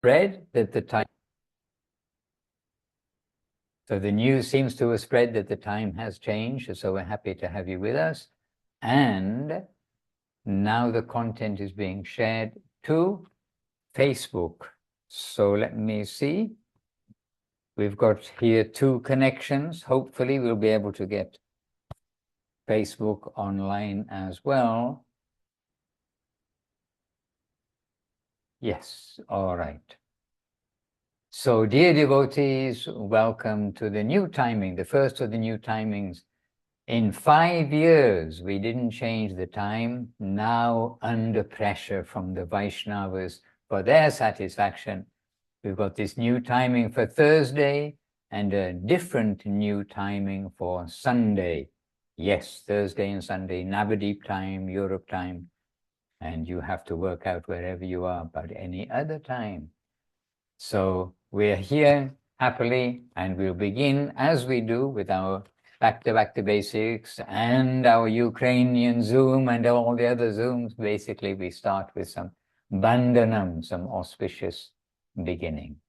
spread that the time... So the news seems to have spread that the time has changed, so we're happy to have you with us. And now the content is being shared to Facebook. So let me see. We've got here 2 connections. Hopefully we'll be able to get Facebook online as well. Yes, all right. So dear devotees, welcome to the new timing, the first of the new timings. In 5 years, we didn't change the time. Now, under pressure from the Vaishnavas for their satisfaction, we've got this new timing for Thursday and a different new timing for Sunday. Yes, Thursday and Sunday, Navadip time, Europe time, and you have to work out wherever you are, but any other time. So we're here happily, and we'll begin as we do with our Back to Basics and our Ukrainian Zoom and all the other Zooms. Basically, we start with some Vandanam, some auspicious beginning.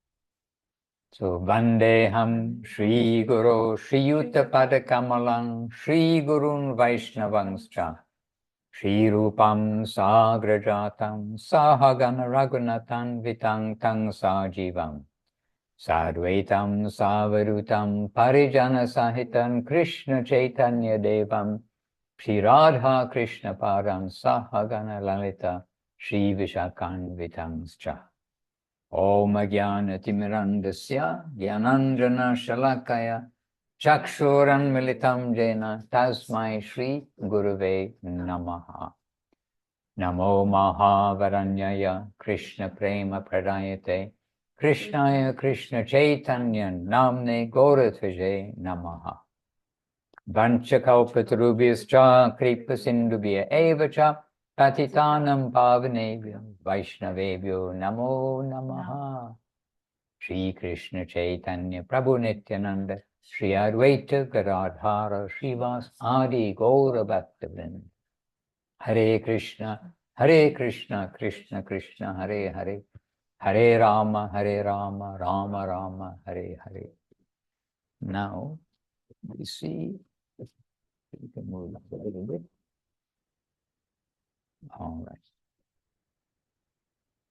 So Vandeham Shri Guru Shri Yuta Pada Kamalang Shri Gurun Vaishnavangscha Shri Rupam Sagrajatam Sahagana Raghunathan Vitang Tang Sajivam Sadvaitam Savarutam Parijana Sahitan Krishna Chaitanya Devam Shri Radha Krishna Param Sahagana Lalita Shri Vishakanvitangscha Om Jnana Timirandasya Jnananjana Shalakaya Chakshuran Militam Jena Tasmai Shri Guruve Namaha Namo Mahavaranyaya Krishna Prema Pradayate Krishnaya Krishna Chaitanya Namne Goratvaje Namaha Vanchakalpatarubhyascha Kripa Sindhubhya Evacha Patitanam Pavanebhyo Vaishnavebhyo Namo Namaha Shri Krishna Chaitanya Prabhu Nityananda Shri Advaita Gadadhara Srivas Adi Gaura Bhaktavrinda Hare Krishna Krishna Krishna Hare Hare Hare Rama, Rama Rama, Hare Hare. Now, we see, we can move a little bit.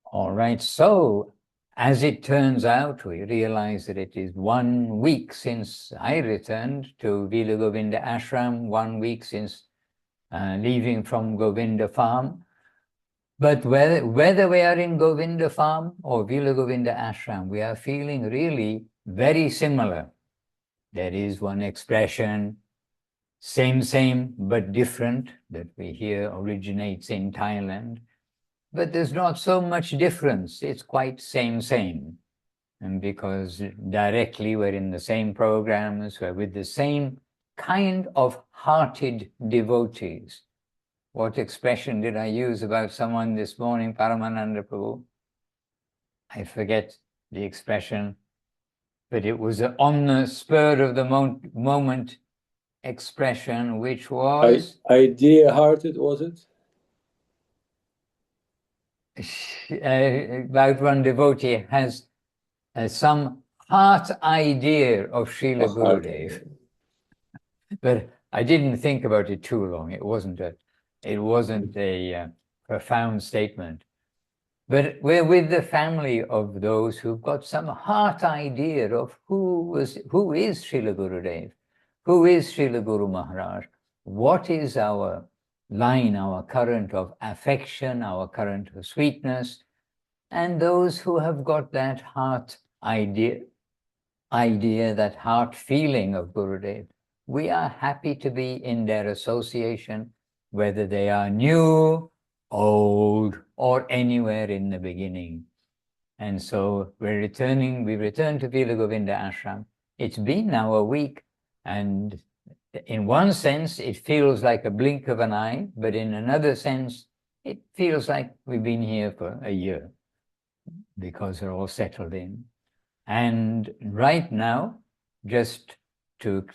All right, so as it turns out, we realize that it is 1 week since I returned to Villa Govinda Ashram, 1 week since leaving from Govinda Farm. But whether we are in Govinda Farm or Villa Govinda Ashram, we are feeling really very similar. There is one expression, same, but different, that we hear originates in Thailand. But there's not so much difference. It's quite same. And because directly we're in the same programs, we're with the same kind of hearted devotees. What expression did I use about someone this morning, Paramananda Prabhu? I forget the expression, but it was on the spur of the moment expression, which was... Idea-hearted, was it? About one devotee has some heart idea of Srila Gurudev. But I didn't think about it too long. It wasn't a profound statement. But we're with the family of those who've got some heart idea of who is Srila Gurudev, who is Srila Guru Maharaj, what is our line, our current of affection, our current of sweetness, and those who have got that heart idea, that heart feeling of Gurudev. We are happy to be in their association, whether they are new, old, or anywhere in the beginning. And so we returned to Villa Govinda Ashram. It's been now a week, and in one sense, it feels like a blink of an eye, but in another sense, it feels like we've been here for a year because we're all settled in. And right now, just to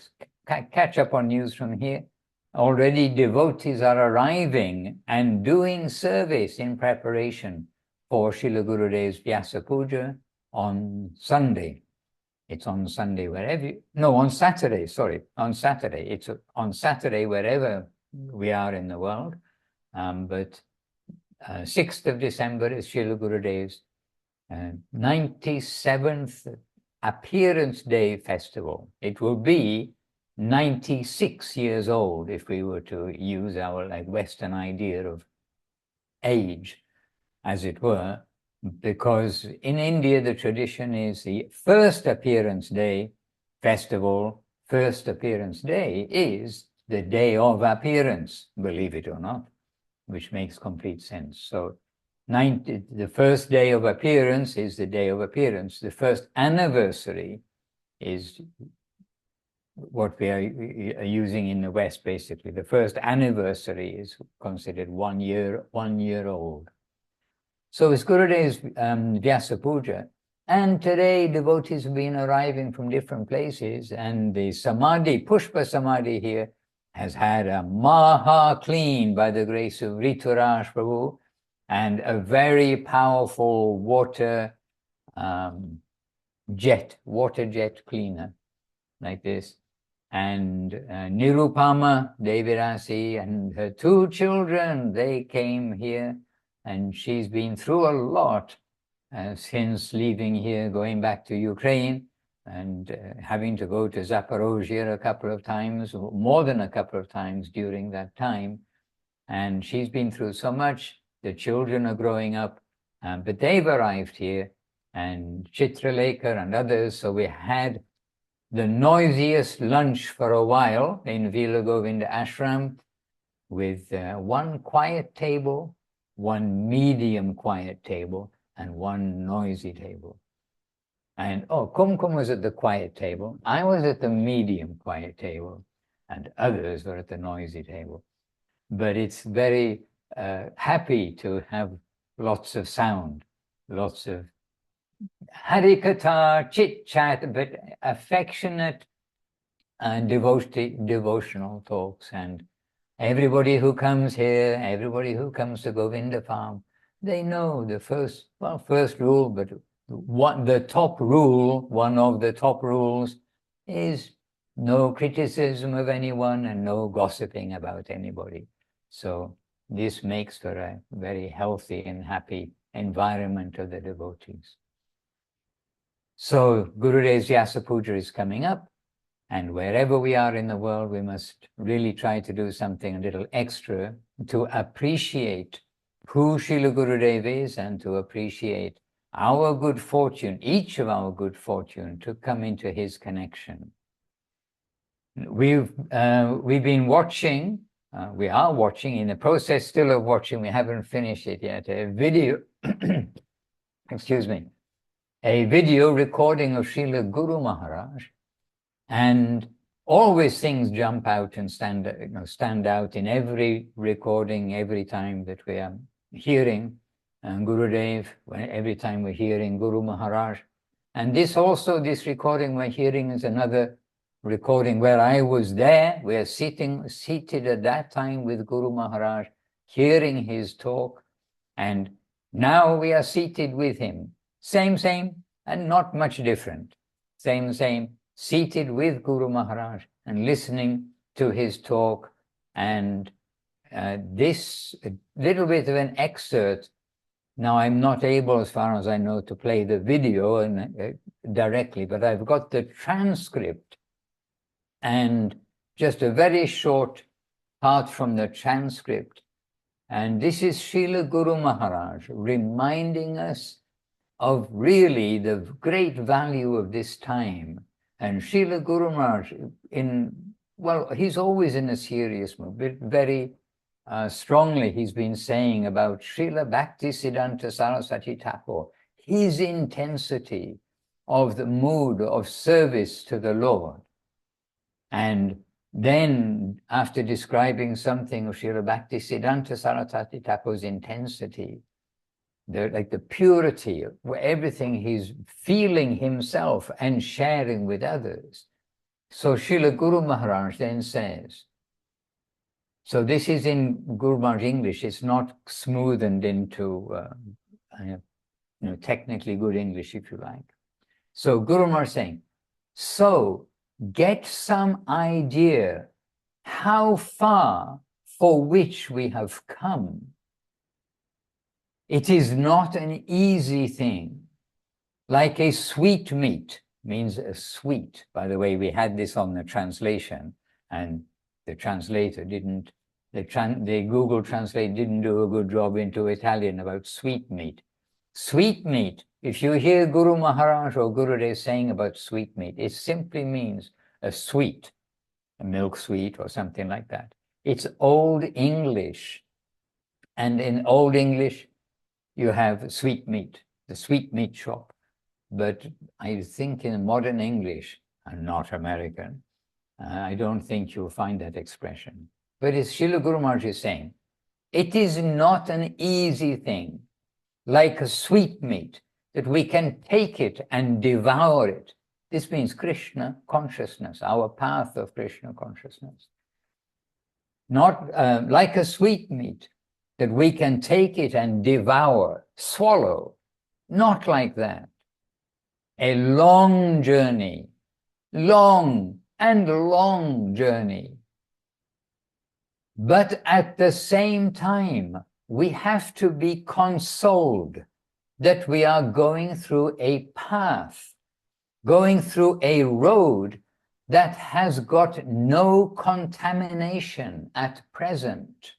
catch up on news from here, already devotees are arriving and doing service in preparation for Srila Gurudev's Vyasa Puja on Sunday. It's on Sunday wherever you, no, on Saturday, sorry, on Saturday. It's on Saturday wherever we are in the world. But 6th of December is Srila Gurudev's 97th Appearance Day festival. It will be 96 years old if we were to use our like Western idea of age, as it were, because in India the tradition is the first appearance day festival. First appearance day is the day of appearance, believe it or not, which makes complete sense. So the first day of appearance is the day of appearance. The first anniversary is what we are using in the West, basically. The first anniversary is considered 1 year old. So it's Gurudev's Vyasa Puja. And today devotees have been arriving from different places, and the Samadhi, Pushpa Samadhi here, has had a maha clean by the grace of Rituraj Prabhu, and a very powerful water jet cleaner like this. And Nirupama Devirasi and her 2 children, they came here, and she's been through a lot since leaving here, going back to Ukraine, and having to go to Zaporozhye a couple of times, more than a couple of times during that time. And she's been through so much. The children are growing up, but they've arrived here, and Chitralekha and others. So we had the noisiest lunch for a while in Villa Govinda Ashram, with 1 quiet table, 1 medium quiet table, and 1 noisy table. And Kumkum was at the quiet table, I was at the medium quiet table, and others were at the noisy table. But it's very happy to have lots of sound, lots of harikatha, chit-chat, but affectionate and devotional talks. And everybody who comes here, everybody who comes to Govinda Farm, they know the first rule, but one of the top rules is no criticism of anyone and no gossiping about anybody. So this makes for a very healthy and happy environment of the devotees. So Gurudev's Vyasa Puja is coming up, and wherever we are in the world, we must really try to do something a little extra to appreciate who Srila Gurudev is, and to appreciate our good fortune, each of our good fortune, to come into his connection. We've been watching, we are watching, in the process still of watching, we haven't finished it yet, a video, excuse me, a video recording of Srila Guru Maharaj, and always things jump out and stand out in every recording, every time that we are hearing Gurudev, every time we're hearing Guru Maharaj. And this recording we're hearing is another recording where I was there. We are seated at that time with Guru Maharaj, hearing his talk, and now we are seated with him. Same, and not much different. Same, seated with Guru Maharaj and listening to his talk. And this little bit of an excerpt. Now, I'm not able, as far as I know, to play the video directly, but I've got the transcript and just a very short part from the transcript. And this is Srila Guru Maharaj reminding us of really the great value of this time. And Srila Guru Maharaj, he's always in a serious mood, but very strongly he's been saying about Srila Bhakti Siddhanta Saraswati Thakur, his intensity of the mood of service to the Lord. And then, after describing something of Srila Bhakti Siddhanta Saraswati Thakur's intensity, the purity of everything he's feeling himself and sharing with others. So Srila Guru Maharaj then says, so this is in Guru Maharaj English, it's not smoothened into technically good English, if you like. So Guru Maharaj is saying, so get some idea how far for which we have come. It is not an easy thing. Like a sweetmeat means a sweet. By the way, we had this on the translation, and the translator didn't, the Google Translate didn't do a good job into Italian about sweetmeat. Sweetmeat, if you hear Guru Maharaj or Gurudev saying about sweetmeat, it simply means a sweet, a milk sweet or something like that. It's Old English. And in Old English, you have sweetmeat, the sweetmeat shop. But I think in modern English, I'm not American, I don't think you'll find that expression. But as Srila Guru Maharaj is saying, it is not an easy thing, like a sweetmeat, that we can take it and devour it. This means Krishna consciousness, our path of Krishna consciousness. Not like a sweetmeat, that we can take it and devour, swallow. Not like that. A long journey, long and long journey. But at the same time, we have to be consoled that we are going through a path, going through a road that has got no contamination at present.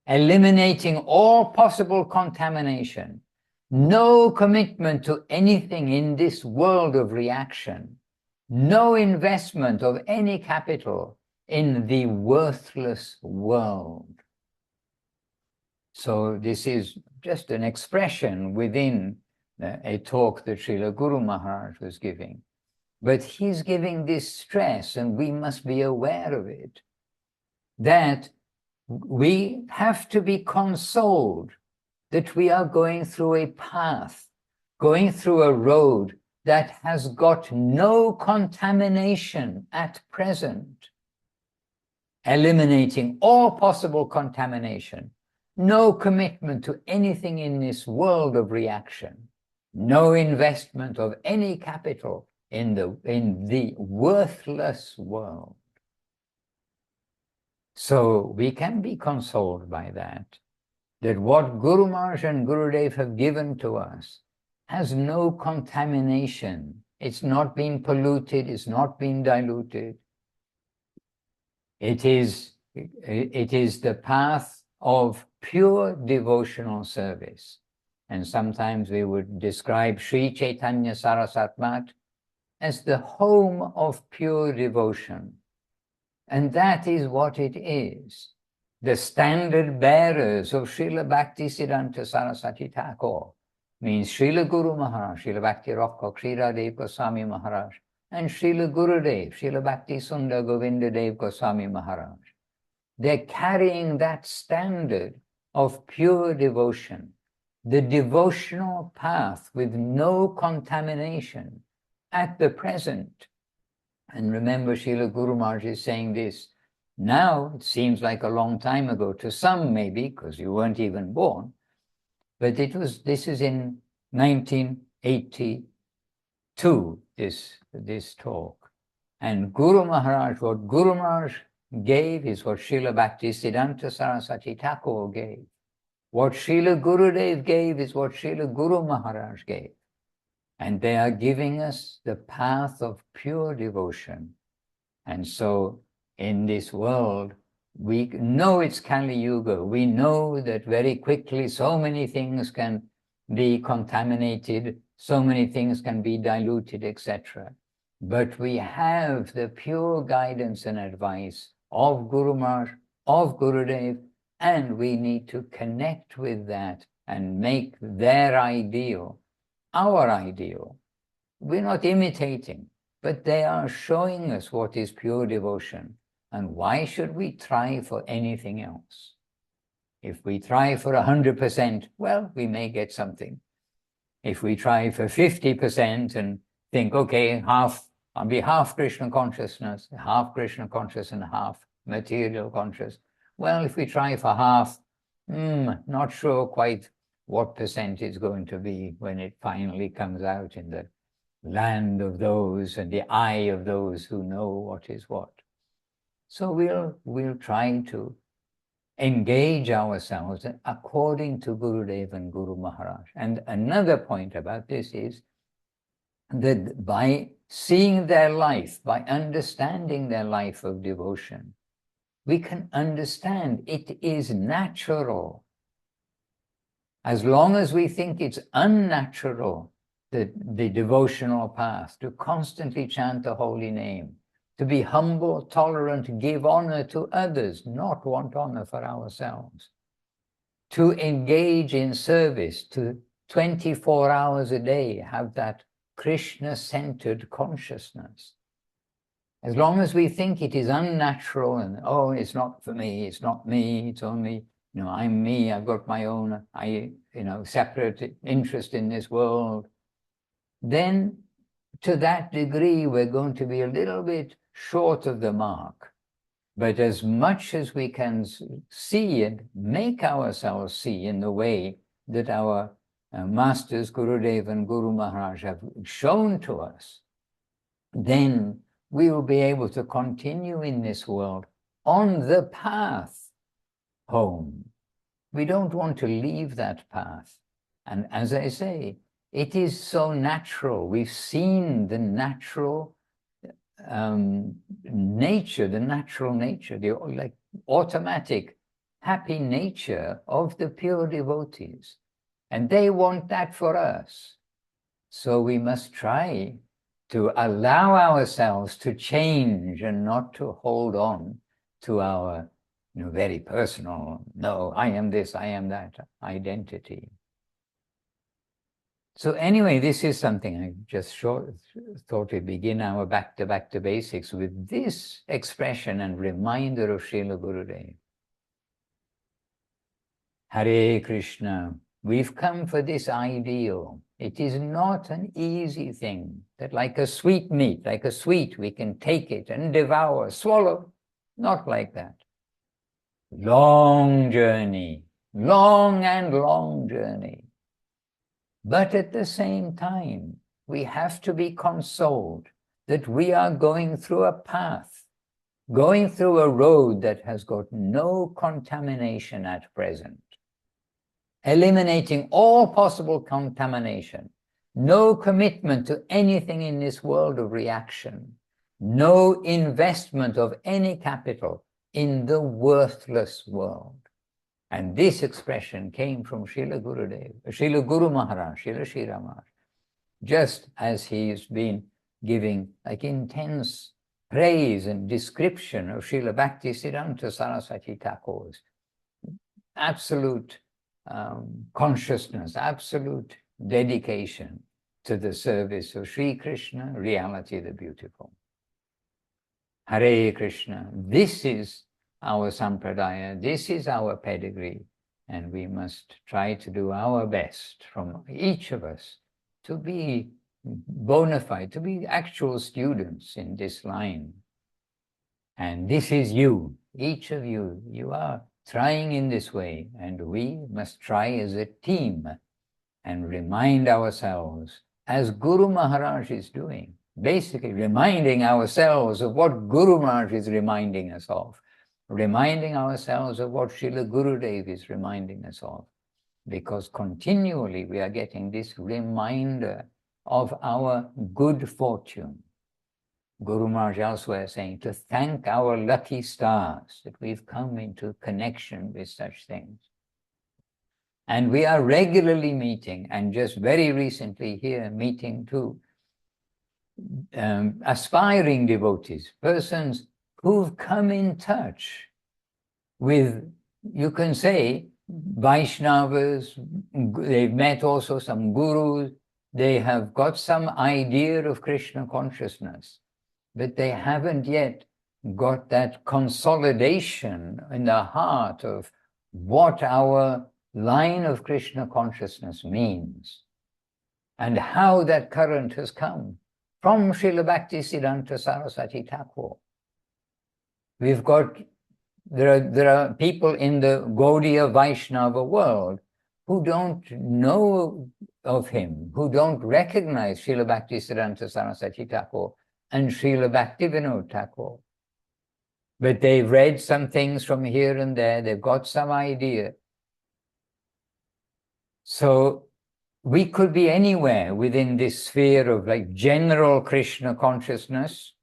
Eliminating all possible contamination, no commitment to anything in this world of reaction, no investment of any capital in the worthless world. So this is just an expression within a talk that Srila Guru Maharaj was giving. But he's giving this stress, and we must be aware of it, that we have to be consoled that we are going through a path, going through a road that has got no contamination at present, eliminating all possible contamination, no commitment to anything in this world of reaction, no investment of any capital in the worthless world. So we can be consoled by that what Guru Maharaj and Gurudev have given to us has no contamination. It's not been polluted, it's not been diluted. It is the path of pure devotional service. And sometimes we would describe Sri Chaitanya Saraswati Math as the home of pure devotion. And that is what it is. The standard bearers of Srila Bhakti Siddhanta Saraswati Thakur means Srila Guru Maharaj, Srila Bhakti Rokha Kridadev Goswami Maharaj, and Srila Gurudev, Srila Bhakti Sundar Govinda Dev Goswami Maharaj. They're carrying that standard of pure devotion, the devotional path with no contamination at the present. And remember, Srila Guru Maharaj is saying this. Now, it seems like a long time ago, to some maybe, because you weren't even born, but this is in 1982, this talk. And Guru Maharaj, what Guru Maharaj gave is what Srila Bhakti Siddhanta Saraswati Thakur gave. What Srila Gurudev gave is what Srila Guru Maharaj gave. And they are giving us the path of pure devotion. And so in this world, we know it's Kali Yuga. We know that very quickly so many things can be contaminated, so many things can be diluted, etc. But we have the pure guidance and advice of Guru Maharaj, of Gurudev, and we need to connect with that and make their ideal our ideal. We're not imitating, but they are showing us what is pure devotion. And why should we try for anything else? If we try for 100%, well, we may get something. If we try for 50% and think, okay, I'll be half Krishna consciousness, half Krishna conscious and half material conscious. Well, if we try for half, not sure quite what percent it's going to be when it finally comes out in the land of those and the eye of those who know what is what. So we'll try to engage ourselves according to Gurudev and Guru Maharaj. And another point about this is that by seeing their life, by understanding their life of devotion, we can understand it is natural. As long as we think it's unnatural, the devotional path, to constantly chant the holy name, to be humble, tolerant, give honor to others, not want honor for ourselves, to engage in service, to 24 hours a day have that Krishna-centered consciousness. As long as we think it is unnatural and, oh, it's not for me, it's not me, it's only, I'm me, I've got my own, separate interest in this world, then to that degree we're going to be a little bit short of the mark. But as much as we can see and make ourselves see in the way that our masters, Gurudev and Guru Maharaj, have shown to us, then we will be able to continue in this world on the path home. We don't want to leave that path. And as I say, it is so natural. We've seen the natural nature, the automatic happy nature of the pure devotees. And they want that for us. So we must try to allow ourselves to change and not to hold on to our very personal, no, I am this, I am that identity. So anyway, this is something I just thought we'd begin our back to basics with this expression and reminder of Srila Gurudev. Hare Krishna. We've come for this ideal. It is not an easy thing that like a sweetmeat, like a sweet, we can take it and devour, swallow. Not like that. Long journey, long and long journey. But at the same time, we have to be consoled that we are going through a path, going through a road that has got no contamination at present. Eliminating all possible contamination, no commitment to anything in this world of reaction, no investment of any capital in the worthless world. And this expression came from Srila Gurudev, Srila Guru Maharaj, Srila Maharaj, just as he's been giving intense praise and description of Srila Bhakti Siddhanta Saraswati Thakur's absolute consciousness, absolute dedication to the service of Sri Krishna, reality the beautiful. Hare Krishna. This is our sampradaya, this is our pedigree, and we must try to do our best from each of us to be bona fide, to be actual students in this line. And this is you, each of you, you are trying in this way, and we must try as a team and remind ourselves, as Guru Maharaj is doing, basically reminding ourselves of what Guru Maharaj is reminding us of, reminding ourselves of what Srila Gurudev is reminding us of, because continually we are getting this reminder of our good fortune. Guru Maharaj elsewhere saying to thank our lucky stars that we've come into connection with such things. And we are regularly meeting, and just very recently here meeting too, aspiring devotees, persons who've come in touch with, you can say, Vaishnavas. They've met also some gurus, they have got some idea of Krishna consciousness, but they haven't yet got that consolidation in the heart of what our line of Krishna consciousness means and how that current has come from Srila Bhakti Siddhanta Saraswati Thakur. We've got, there are people in the Gaudiya Vaishnava world who don't know of him, who don't recognize Srila Bhakti Siddhanta Saraswati Thakur and Srila Bhaktivinoda Thakur. But they've read some things from here and there, they've got some idea. So we could be anywhere within this sphere of like general Krishna consciousness,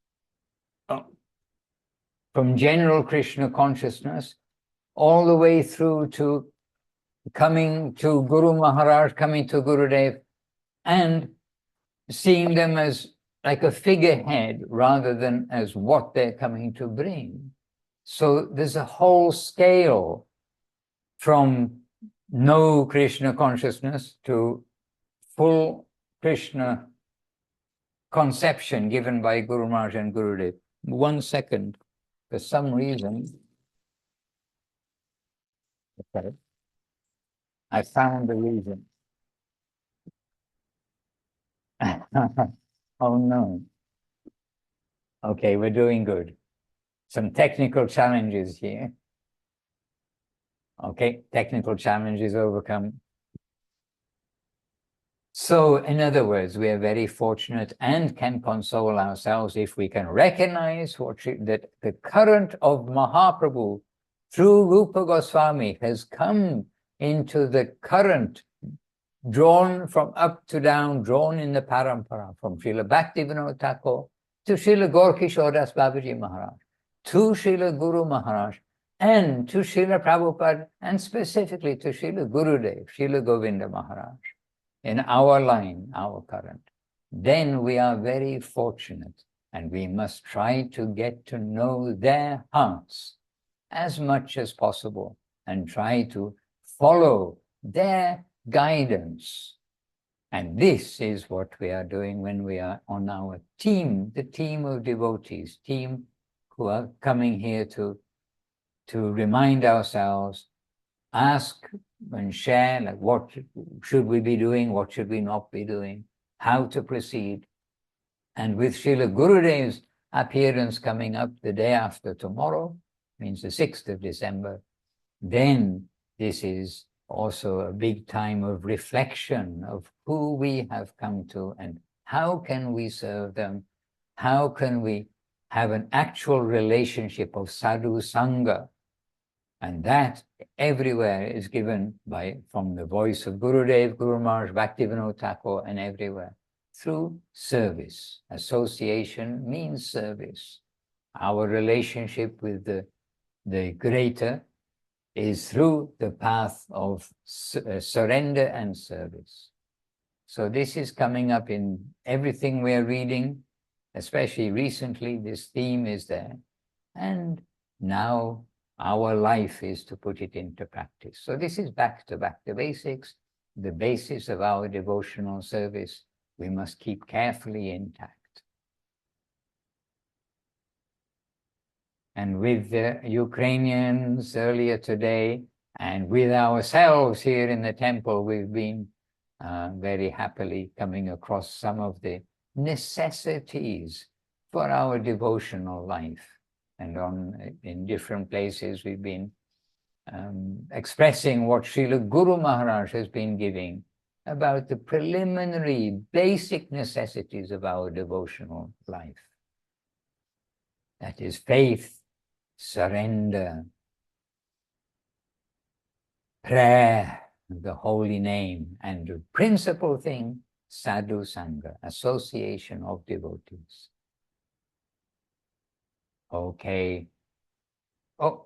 from general Krishna consciousness, all the way through to coming to Guru Maharaj, coming to Gurudev, and seeing them as like a figurehead rather than as what they're coming to bring. So there's a whole scale from no Krishna consciousness to full Krishna conception given by Guru Maharaj and Gurudev. 1 second, for some reason, okay, I found the reason. Oh no. Okay, we're doing good. Some technical challenges here. Okay, technical challenges overcome. So, in other words, we are very fortunate and can console ourselves if we can recognize that the current of Mahaprabhu through Rupa Goswami has come into the current, drawn from up to down, drawn in the parampara, from Srila Bhaktivinoda Thakur to Srila Gaurkishore Das Babaji Maharaj, to Srila Guru Maharaj, and to Srila Prabhupada, and specifically to Srila Gurudev, Srila Govinda Maharaj, in our line, our current. Then we are very fortunate, and we must try to get to know their hearts as much as possible, and try to follow their guidance. And this is what we are doing when we are on our team, the team of devotees, team who are coming here to remind ourselves, ask and share, like what should we be doing, what should we not be doing, how to proceed. And with Srila Gurudev's appearance coming up the day after tomorrow, means the 6th of December, then this is also a big time of reflection of who we have come to and how can we serve them, how can we have an actual relationship of sadhu sangha. And that everywhere is given from the voice of Gurudev, Guru Maharaj, Bhaktivinoda Thakur, and everywhere, through service. Association means service. Our relationship with the greater is through the path of surrender and service. So this is coming up in everything we're reading, especially recently, this theme is there. And now our life is to put it into practice. So this is back to basics, the basis of our devotional service. We must keep carefully intact. And with the Ukrainians earlier today, and with ourselves here in the temple, we've been very happily coming across some of the necessities for our devotional life. And in different places, we've been expressing what Srila Guru Maharaj has been giving about the preliminary basic necessities of our devotional life. That is faith, surrender, prayer, the holy name, and the principal thing, sadhu sangha, association of devotees. Okay. Oh,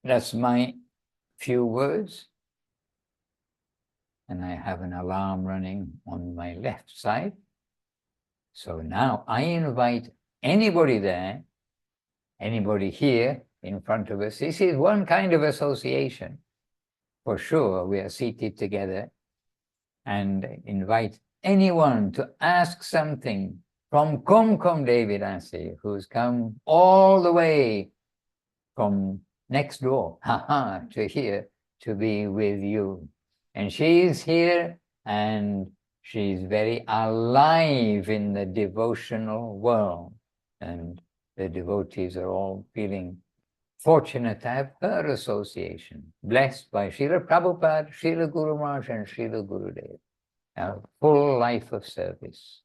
that's my few words. And I have an alarm running on my left side. So now I invite anybody there, anybody here in front of us. This is one kind of association. For sure, we are seated together, and invite anyone to ask something from Kumkum Devidasi, who's come all the way from next door, to here, to be with you. And she's here, and she's very alive in the devotional world. And the devotees are all feeling fortunate to have her association, blessed by Srila Prabhupada, Srila Guru Maharaj, and Srila Gurudev. A full life of service.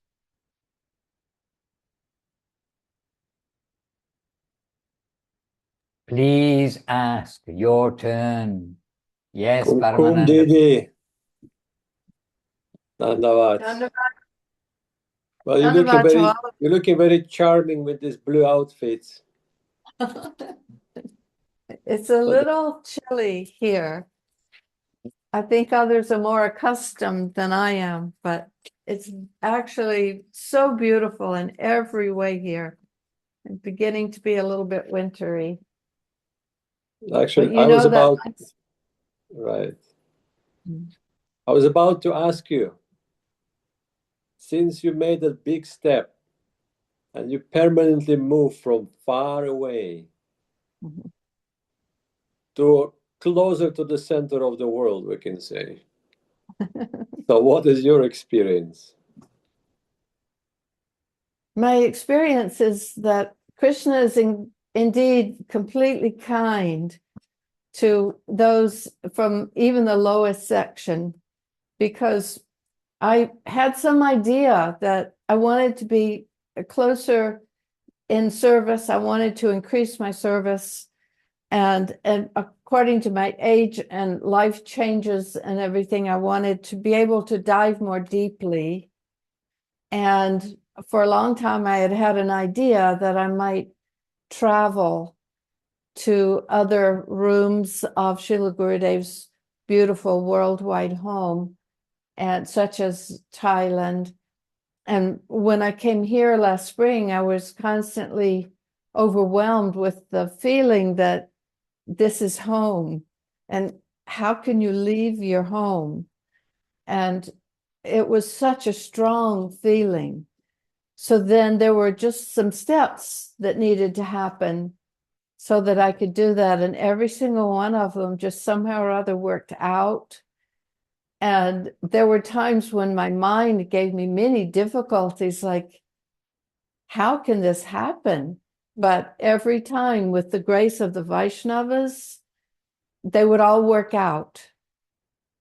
Please ask, your turn. Yes, Kum Paramananda. Didi. Dandavat. Well, you're looking very charming with this blue outfit. It's a little chilly here. I think others are more accustomed than I am, but it's actually so beautiful in every way here. It's beginning to be a little bit wintry. Actually, I was about to ask you, since you made a big step and you permanently moved from far away to closer to the center of the world, we can say. So what is your experience? My experience is that Krishna is indeed completely kind to those from even the lowest section, because I had some idea that I wanted to be closer in service. I wanted to increase my service, and according to my age and life changes and everything, I wanted to be able to dive more deeply. And for a long time, I had an idea that I might travel to other rooms of Srila Gurudev's beautiful worldwide home, and such as Thailand. And when I came here last spring, I was constantly overwhelmed with the feeling that this is home. And how can you leave your home? And it was such a strong feeling. So then there were just some steps that needed to happen so that I could do that. And every single one of them just somehow or other worked out. And there were times when my mind gave me many difficulties, like, how can this happen? But every time, with the grace of the Vaishnavas, they would all work out.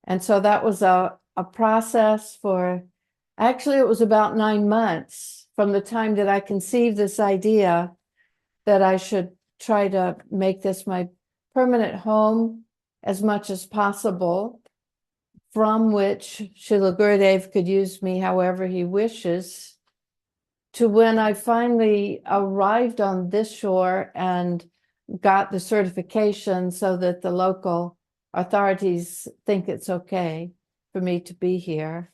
And so that was a process for, actually, it was about 9 months from the time that I conceived this idea that I should try to make this my permanent home as much as possible, from which Srila Gurudev could use me however he wishes, to when I finally arrived on this shore and got the certification so that the local authorities think it's okay for me to be here.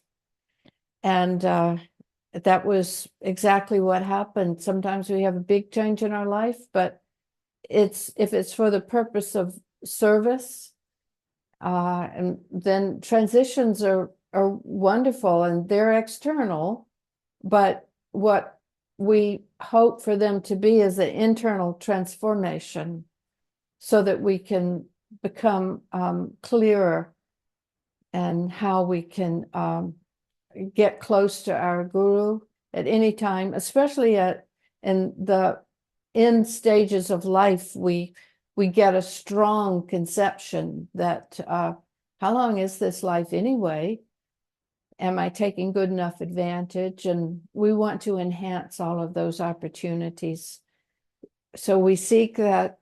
And that was exactly what happened. Sometimes we have a big change in our life, but if it's for the purpose of service, and then transitions are wonderful, and they're external, but what we hope for them to be is an internal transformation, so that we can become clearer and how we can get close to our guru at any time, especially in the end stages of life. We get a strong conception that how long is this life anyway? Am I taking good enough advantage? And we want to enhance all of those opportunities. So we seek that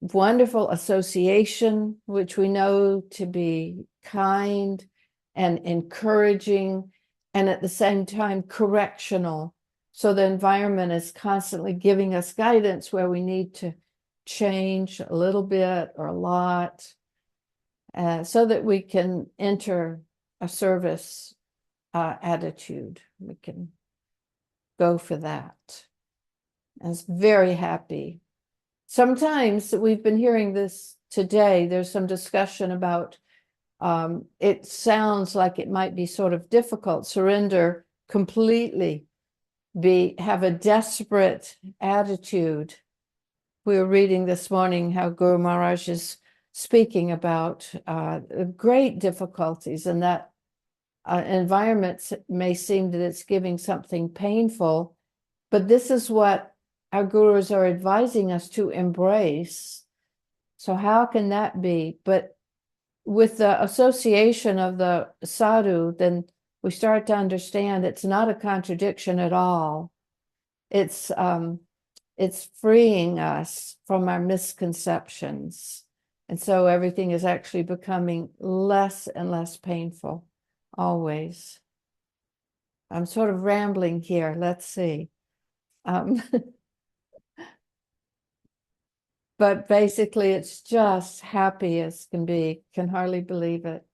wonderful association, which we know to be kind and encouraging, and at the same time correctional. So the environment is constantly giving us guidance where we need to change a little bit or a lot, so that we can enter a service attitude. We can go for that. I was very happy. Sometimes we've been hearing this today, there's some discussion about it sounds like it might be sort of difficult, surrender completely, have a desperate attitude. We were reading this morning how Guru Maharaj is speaking about great difficulties, and that environment may seem that it's giving something painful, but this is what our gurus are advising us to embrace. So how can that be? But with the association of the sadhu, then we start to understand it's not a contradiction at all. It's freeing us from our misconceptions. And so everything is actually becoming less and less painful, always. I'm sort of rambling here. Let's see. But basically, it's just happy as can be. Can hardly believe it.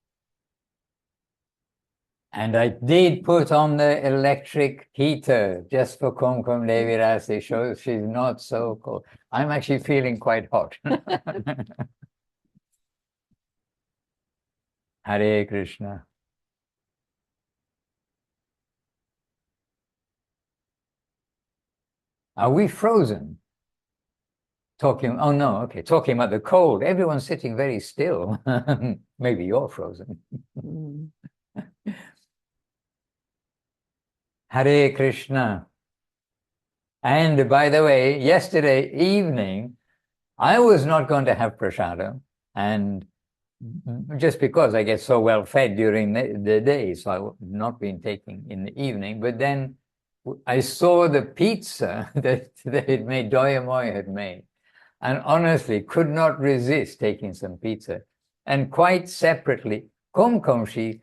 And I did put on the electric heater just for Kumkum Devi Rasi, so she's not so cold. I'm actually feeling quite hot. Hare Krishna. Are we frozen? Talking, oh no, okay, talking about the cold. Everyone's sitting very still. Maybe you're frozen. Hare Krishna. And by the way, yesterday evening, I was not going to have prasadam, and just because I get so well fed during the day, so I've not been taking in the evening. But then I saw the pizza that Doya Moy had made, and honestly could not resist taking some pizza. And quite separately, Kumkum, she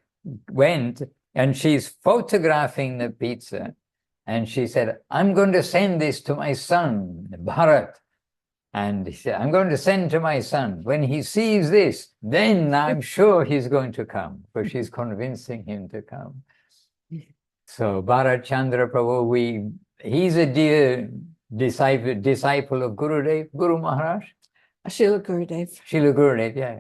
went and she's photographing the pizza, and she said, I'm going to send this to my son, Bharat. And he said, I'm going to send to my son. When he sees this, then I'm sure he's going to come, because she's convincing him to come. So Bharat Chandra Prabhu, he's a dear disciple of Gurudev, Guru Maharaj. Srila Gurudev. Srila Gurudev, yeah.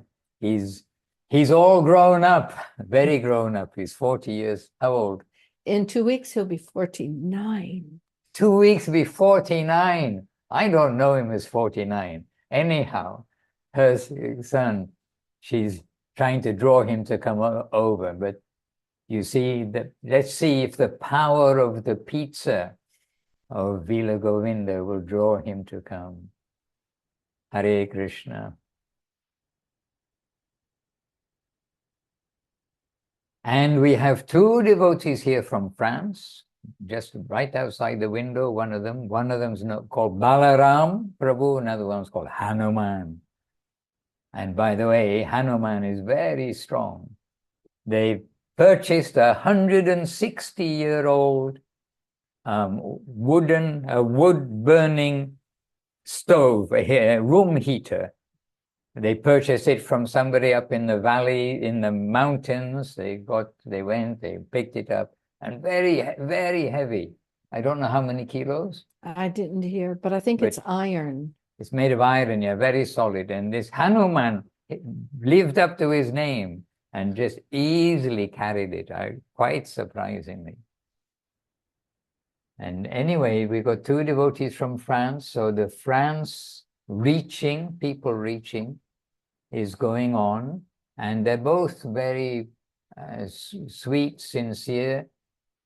He's all grown up, very grown up. He's 40 years, how old? In 2 weeks, he'll be 49. 2 weeks be 49. I don't know him as 49. Anyhow, her son, she's trying to draw him to come over. But you see, let's see if the power of the pizza of Villa Govinda will draw him to come. Hare Krishna. And we have two devotees here from France, just right outside the window. One of them's called Balaram Prabhu, another one's called Hanuman. And by the way, Hanuman is very strong. They purchased a 160-year-old wood-burning stove, a room heater. They purchased it from somebody up in the valley, in the mountains. They picked it up, and very, very heavy. I don't know how many kilos. I didn't hear, but I think it's iron. It's made of iron, yeah, very solid. And this Hanuman lived up to his name and just easily carried it out, quite surprisingly. And anyway, we got two devotees from France. So the France people reaching is going on, and they're both very sweet, sincere.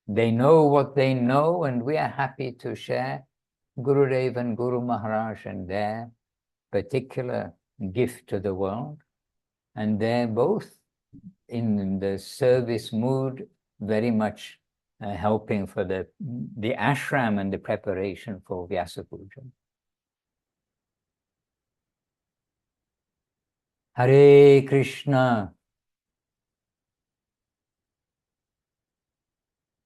They know what they know, and we are happy to share Gurudev and Guru Maharaj and their particular gift to the world. And they're both in the service mood, very much helping for the ashram and the preparation for Vyasa Puja. Hare Krishna.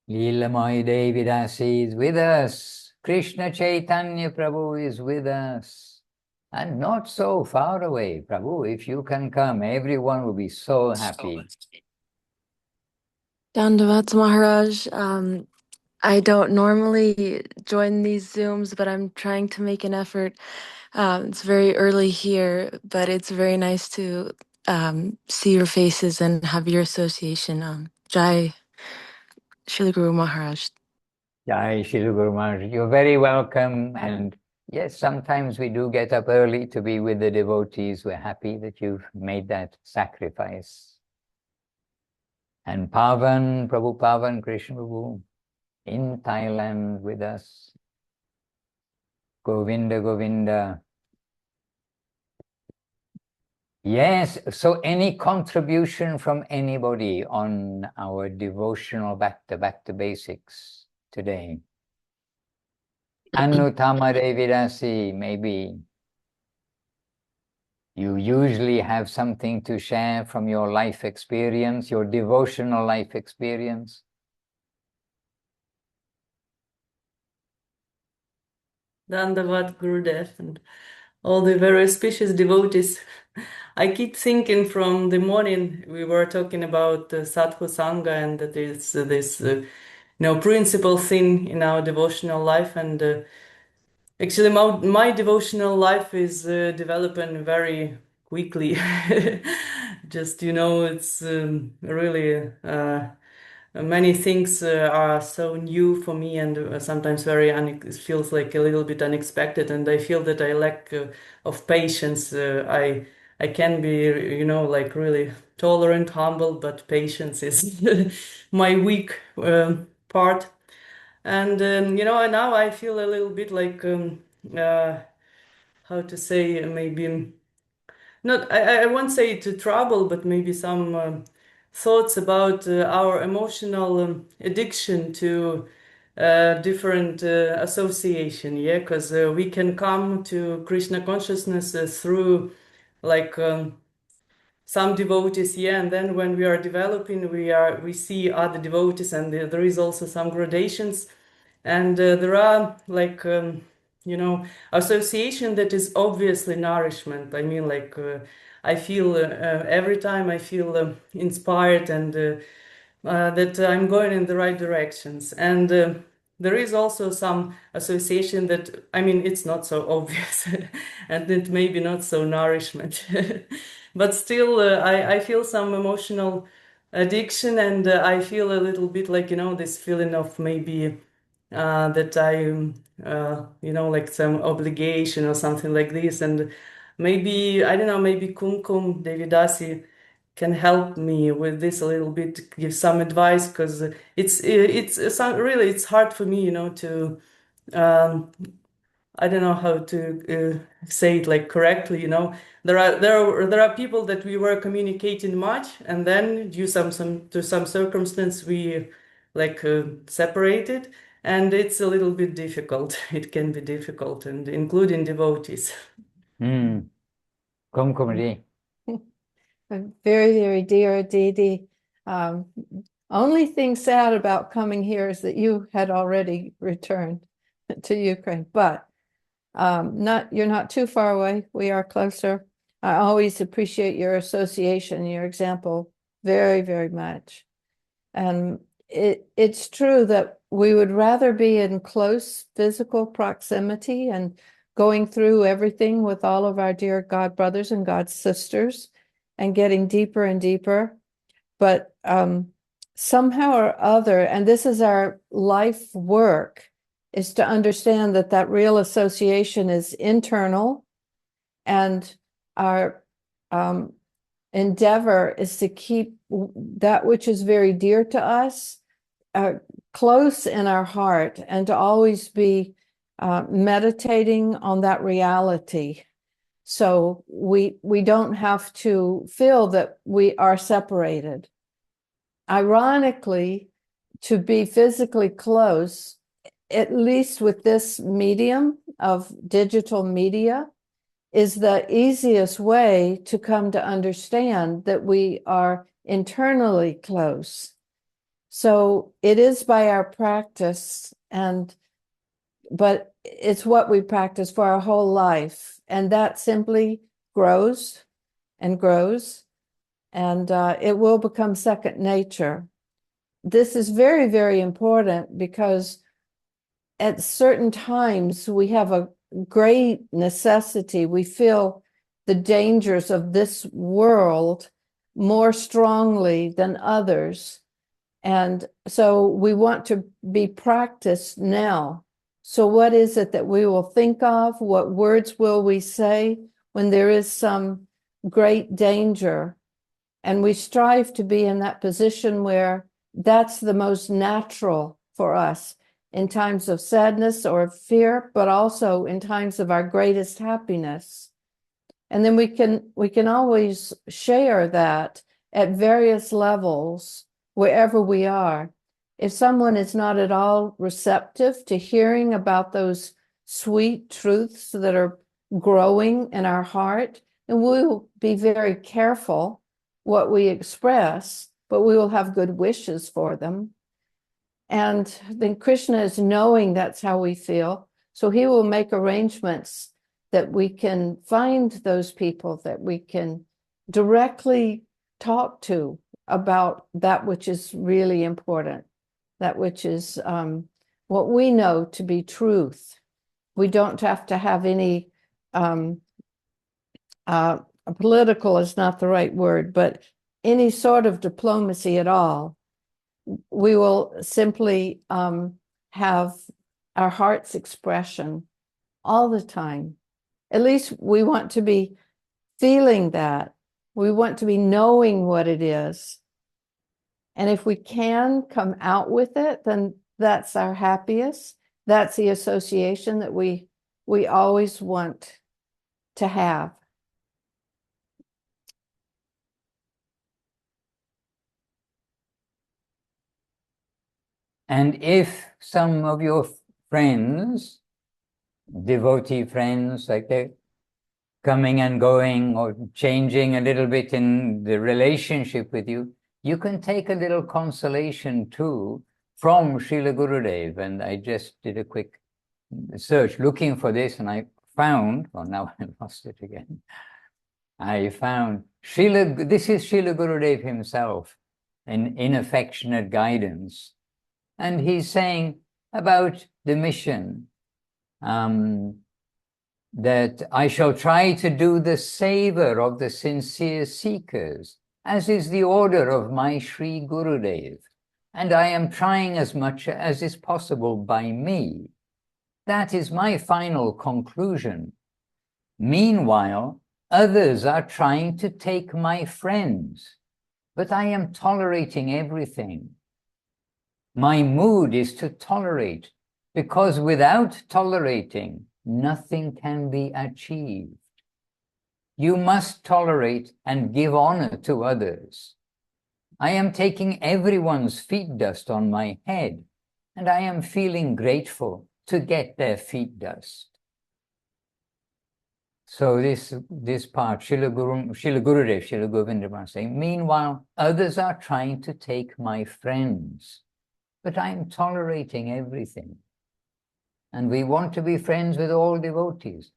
Leelamai Devi Dasi is with us. Krishna Chaitanya Prabhu is with us. And not so far away, Prabhu. If you can come, everyone will be so happy. Dandavat Maharaj. I don't normally join these Zooms, but I'm trying to make an effort. It's very early here, but it's very nice to see your faces and have your association. Jai Srila Guru Maharaj. Jai Srila Guru Maharaj, you're very welcome. And yes, sometimes we do get up early to be with the devotees. We're happy that you've made that sacrifice. And Pavan, Prabhu Pavan, Krishna Prabhu, in Thailand with us. Govinda, Govinda. Yes, so any contribution from anybody on our devotional back to basics today? Anutama Devidasi, maybe you usually have something to share from your life experience, your devotional life experience. Dandavat Gurudev and all the very auspicious devotees. I keep thinking from the morning we were talking about Sadhu Sangha and that is this principal thing in our devotional life, and actually my devotional life is developing very quickly. Just it's really many things are so new for me, and sometimes very it feels like a little bit unexpected, and I feel that I lack of patience. I can be like really tolerant, humble, but patience is my weak part. And now I feel a little bit like how to say, maybe not, I won't say to trouble, but maybe some thoughts about our emotional addiction to different association, yeah, because we can come to Krishna consciousness through like some devotees, yeah, and then when we are developing, we see other devotees, and there is also some gradations, and there are like association that is obviously nourishment. I mean, like I feel every time I feel inspired, and that I'm going in the right directions, and there is also some association that, I mean, it's not so obvious and it maybe not so nourishment. But still I feel some emotional addiction, and I feel a little bit like this feeling of maybe that I like some obligation or something like this, and maybe I don't know, maybe Kumkum Devidasi can help me with this a little bit, give some advice, because really it's hard for me to um, I don't know how to say it like correctly. There are people that we were communicating much, and then due to some circumstance we like separated, and it's a little bit difficult. It can be difficult, and including devotees. Kumkumadi. Very, very dear Didi. Only thing sad about coming here is that you had already returned to Ukraine, but you're not too far away. We are closer. I always appreciate your association, your example very, very much. And it's true that we would rather be in close physical proximity and going through everything with all of our dear God brothers and God sisters and getting deeper and deeper. But somehow or other, and this is our life work, is to understand that that real association is internal, and our endeavor is to keep that which is very dear to us close in our heart, and to always be meditating on that reality, so we don't have to feel that we are separated. Ironically, to be physically close, at least with this medium of digital media, is the easiest way to come to understand that we are internally close. So it is by our practice, but it's what we practice for our whole life, and that simply grows and grows, and it will become second nature. This is very, very important, because at certain times we have a great necessity. We feel the dangers of this world more strongly than others. And so we want to be practiced now. So what is it that we will think of? What words will we say when there is some great danger? And we strive to be in that position where that's the most natural for us. in times of sadness or fear, but also in times of our greatest happiness. And then we can always share that at various levels, wherever we are. If someone is not at all receptive to hearing about those sweet truths that are growing in our heart, then we will be very careful what we express, but we will have good wishes for them. And then Krishna is knowing that's how we feel, so he will make arrangements that we can find those people that we can directly talk to about that which is really important, that which is what we know to be truth. We don't have to have any, political is not the right word, but any sort of diplomacy at all. We will simply have our heart's expression all the time. At least we want to be feeling that. We want to be knowing what it is. And if we can come out with it, then that's our happiest. That's the association that we always want to have. And if some of your friends, devotee friends, like they're coming and going or changing a little bit in the relationship with you, you can take a little consolation too from Srila Gurudev. And I just did a quick search looking for this, and I found, well, now I lost it again. I found this is Srila Gurudev himself in affectionate guidance. And he's saying about the mission, that I shall try to do the savor of the sincere seekers, as is the order of my Sri Gurudev, and I am trying as much as is possible by me. That is my final conclusion. Meanwhile, others are trying to take my friends, but I am tolerating everything. My mood is to tolerate, because without tolerating, nothing can be achieved. You must tolerate and give honor to others. I am taking everyone's feet dust on my head, and I am feeling grateful to get their feet dust. So this part, Srila Gurudev, Srila Govinda Farm saying, meanwhile, others are trying to take my friends, but I am tolerating everything. And we want to be friends with all devotees.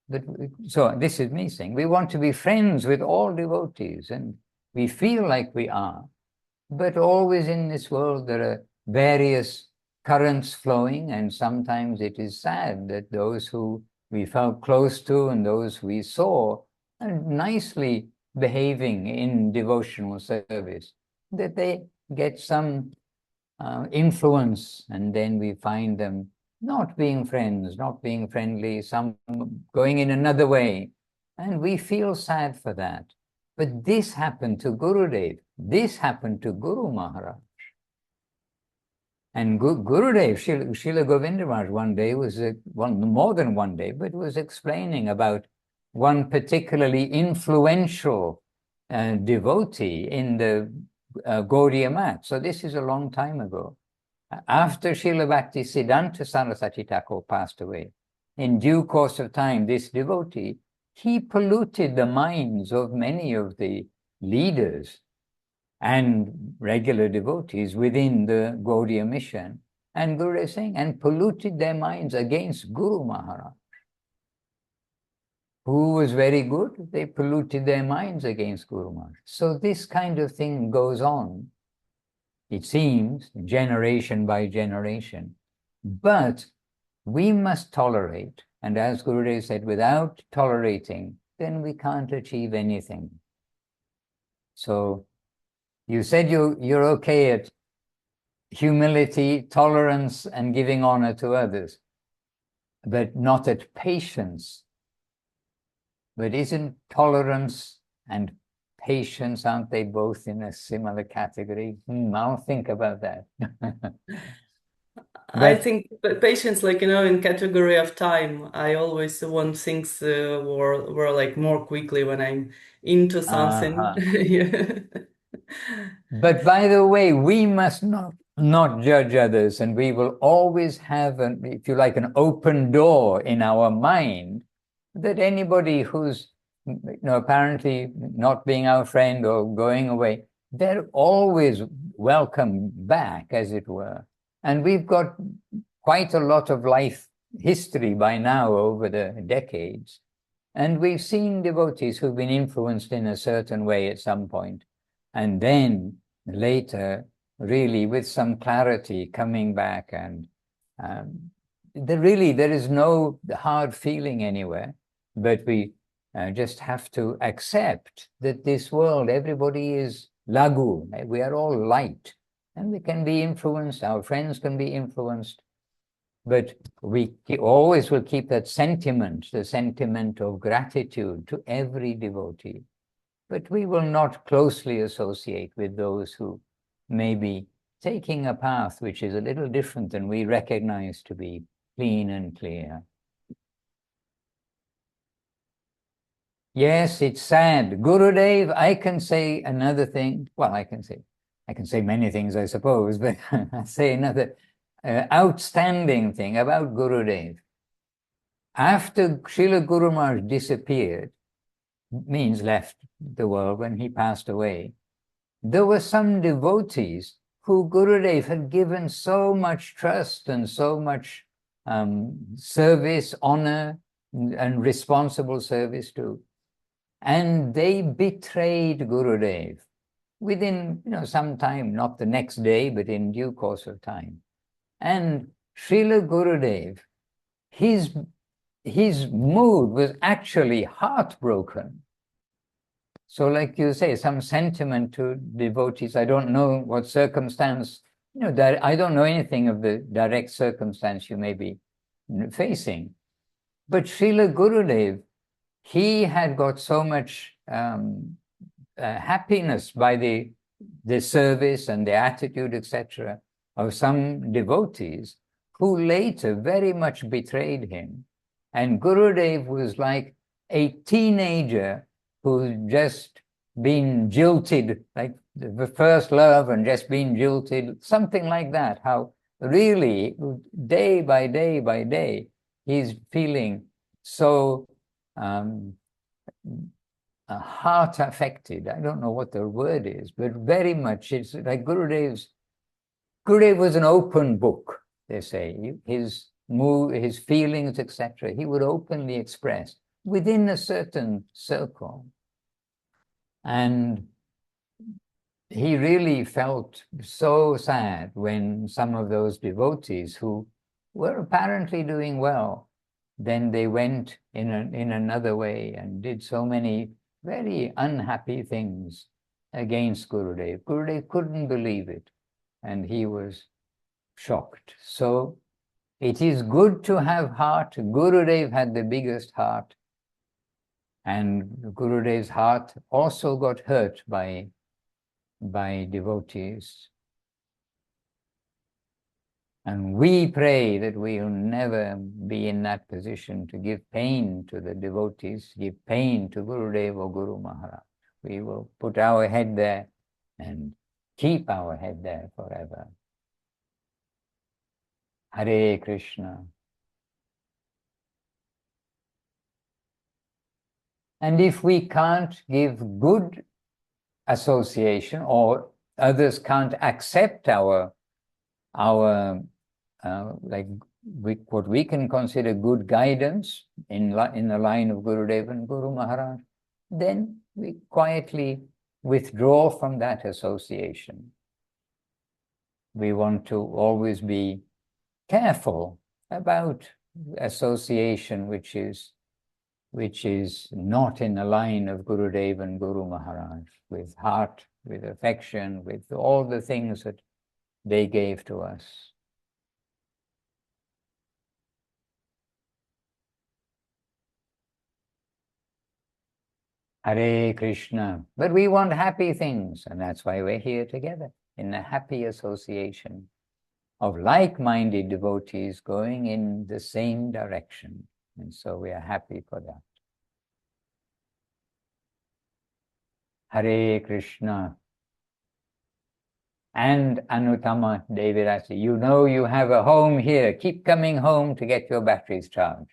But so this is me saying, we want to be friends with all devotees, and we feel like we are. But always in this world there are various currents flowing, and sometimes it is sad that those who we felt close to and those we saw are nicely behaving in devotional service, that they get some influence, and then we find them not being friends, not being friendly, some going in another way, and we feel sad for that. But this happened to Gurudev, this happened to Guru Maharaj. And Gurudev, Srila Govinda Maharaj, one day was, more than one day, but was explaining about one particularly influential devotee in the Gaudiya Math. So this is a long time ago. After Srila Bhakti Siddhanta Saraswati Thakur passed away, in due course of time, this devotee, he polluted the minds of many of the leaders and regular devotees within the Gaudiya mission. And Gurudev is saying, and polluted their minds against Guru Maharaj, who was very good. They polluted their minds against Guru Maharaj. So this kind of thing goes on, it seems, generation by generation. But we must tolerate, and as Gurudev said, without tolerating, then we can't achieve anything. So you said you're okay at humility, tolerance, and giving honor to others, but not at patience. But isn't tolerance and patience, aren't they both in a similar category? I'll think about that. I think patience, like, in category of time, I always want things were like more quickly when I'm into something. Yeah. But by the way, we must not judge others, and we will always have, if you like, an open door in our mind that anybody who's apparently not being our friend or going away, they're always welcome back, as it were. And we've got quite a lot of life history by now over the decades. And we've seen devotees who've been influenced in a certain way at some point, and then later, really with some clarity, coming back, and there is no hard feeling anywhere, but we just have to accept that this world, everybody is lagu, we are all light, and we can be influenced, our friends can be influenced, but we always will keep that sentiment, the sentiment of gratitude to every devotee. But we will not closely associate with those who may be taking a path which is a little different than we recognize to be clean and clear. Yes, it's sad. Gurudev, I can say another thing. Well, I can say many things, I suppose, but I'll say another outstanding thing about Gurudev. After Srila Guru Maharaj disappeared, means left the world when he passed away, there were some devotees who Gurudev had given so much trust and so much service, honor, and responsible service to. And they betrayed Gurudev within some time, not the next day, but in due course of time. And Srila Gurudev, his mood was actually heartbroken. So like you say, some sentiment to devotees, I don't know what circumstance, I don't know anything of the direct circumstance you may be facing. But Srila Gurudev, he had got so much happiness by the service and the attitude, etc., of some devotees who later very much betrayed him. And Gurudev was like a teenager who's just been jilted, like the first love and just been jilted, something like that. How really, day by day by day, he's feeling so heart affected. I don't know what the word is, but very much it's like Gurudev was an open book, they say. His mood, his feelings, etc., he would openly express within a certain circle. And he really felt so sad when some of those devotees who were apparently doing well, then they went in another way and did so many very unhappy things against Gurudev. Gurudev couldn't believe it, and he was shocked. So it is good to have heart. Gurudev had the biggest heart, and Gurudev's heart also got hurt by devotees. And we pray that we will never be in that position to give pain to the devotees, give pain to Gurudev or Guru Maharaj. We will put our head there and keep our head there forever. Hare Krishna. And if we can't give good association, or others can't accept our what we can consider good guidance in the line of Gurudev and Guru Maharaj, then we quietly withdraw from that association. We want to always be careful about association which is not in the line of Gurudev and Guru Maharaj, with heart, with affection, with all the things that they gave to us. Hare Krishna. But we want happy things, and that's why we're here together, in a happy association of like-minded devotees going in the same direction. And so we are happy for that. Hare Krishna. And Anuttama Devirasi, you know you have a home here. Keep coming home to get your batteries charged.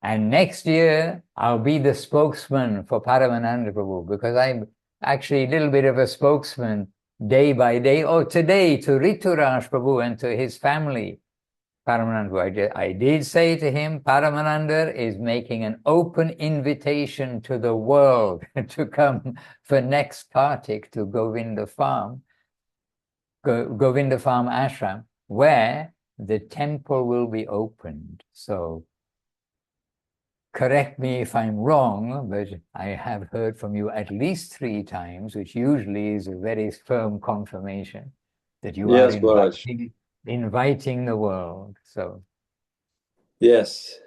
And next year, I'll be the spokesman for Paramananda Prabhu, because I'm actually a little bit of a spokesman day by day, or today, to Rituraj Prabhu and to his family. Paramananda, I did say to him, Paramananda is making an open invitation to the world to come for next Kartik to Govinda Farm, Govinda Farm Ashram, where the temple will be opened. So correct me if I'm wrong, but I have heard from you at least 3 times, which usually is a very firm confirmation that you Yes, are Maharaj. inviting the world. So Yes,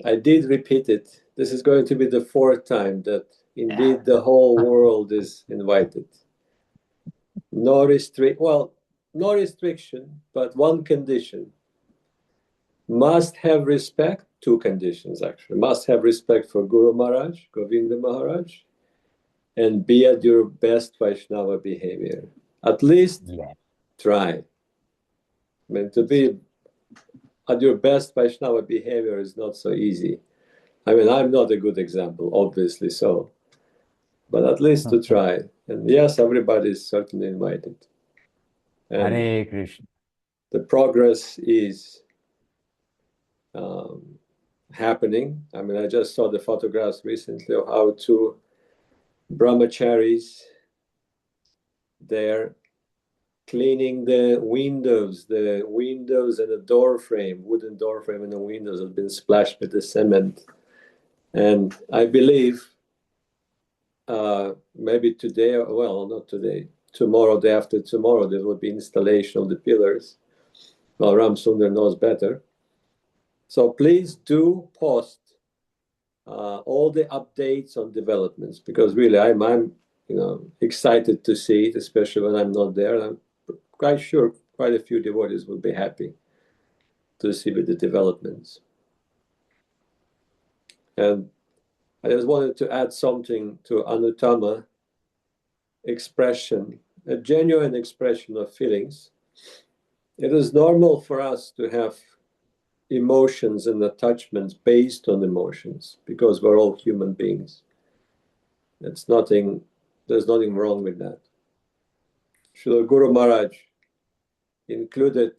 I did repeat it. This is going to be the 4th time that indeed the whole world is invited. No restriction, but one condition. Must have respect, 2 conditions actually. Must have respect for Guru Maharaj, Govinda Maharaj, and be at your best Vaishnava behavior. At least try. I mean, to be at your best Vaishnava behavior is not so easy. I mean, I'm not a good example, obviously so, but at least to try. And yes, everybody is certainly invited. And Hare Krishna. the progress is happening. I mean, I just saw the photographs recently of how 2 brahmacharis, they're cleaning the windows and the door frame, wooden door frame, and the windows have been splashed with the cement. And I believe maybe today, well, not today, tomorrow, day after tomorrow, there will be installation of the pillars. Well, Ram Sundar knows better. So please do post all the updates on developments, because really I'm excited to see it, especially when I'm not there. I'm quite sure quite a few devotees will be happy to see with the developments. And I just wanted to add something to Anuttama expression, a genuine expression of feelings. It is normal for us to have emotions and attachments based on emotions, because we're all human beings. There's nothing wrong with that. Srila Guru Maharaj included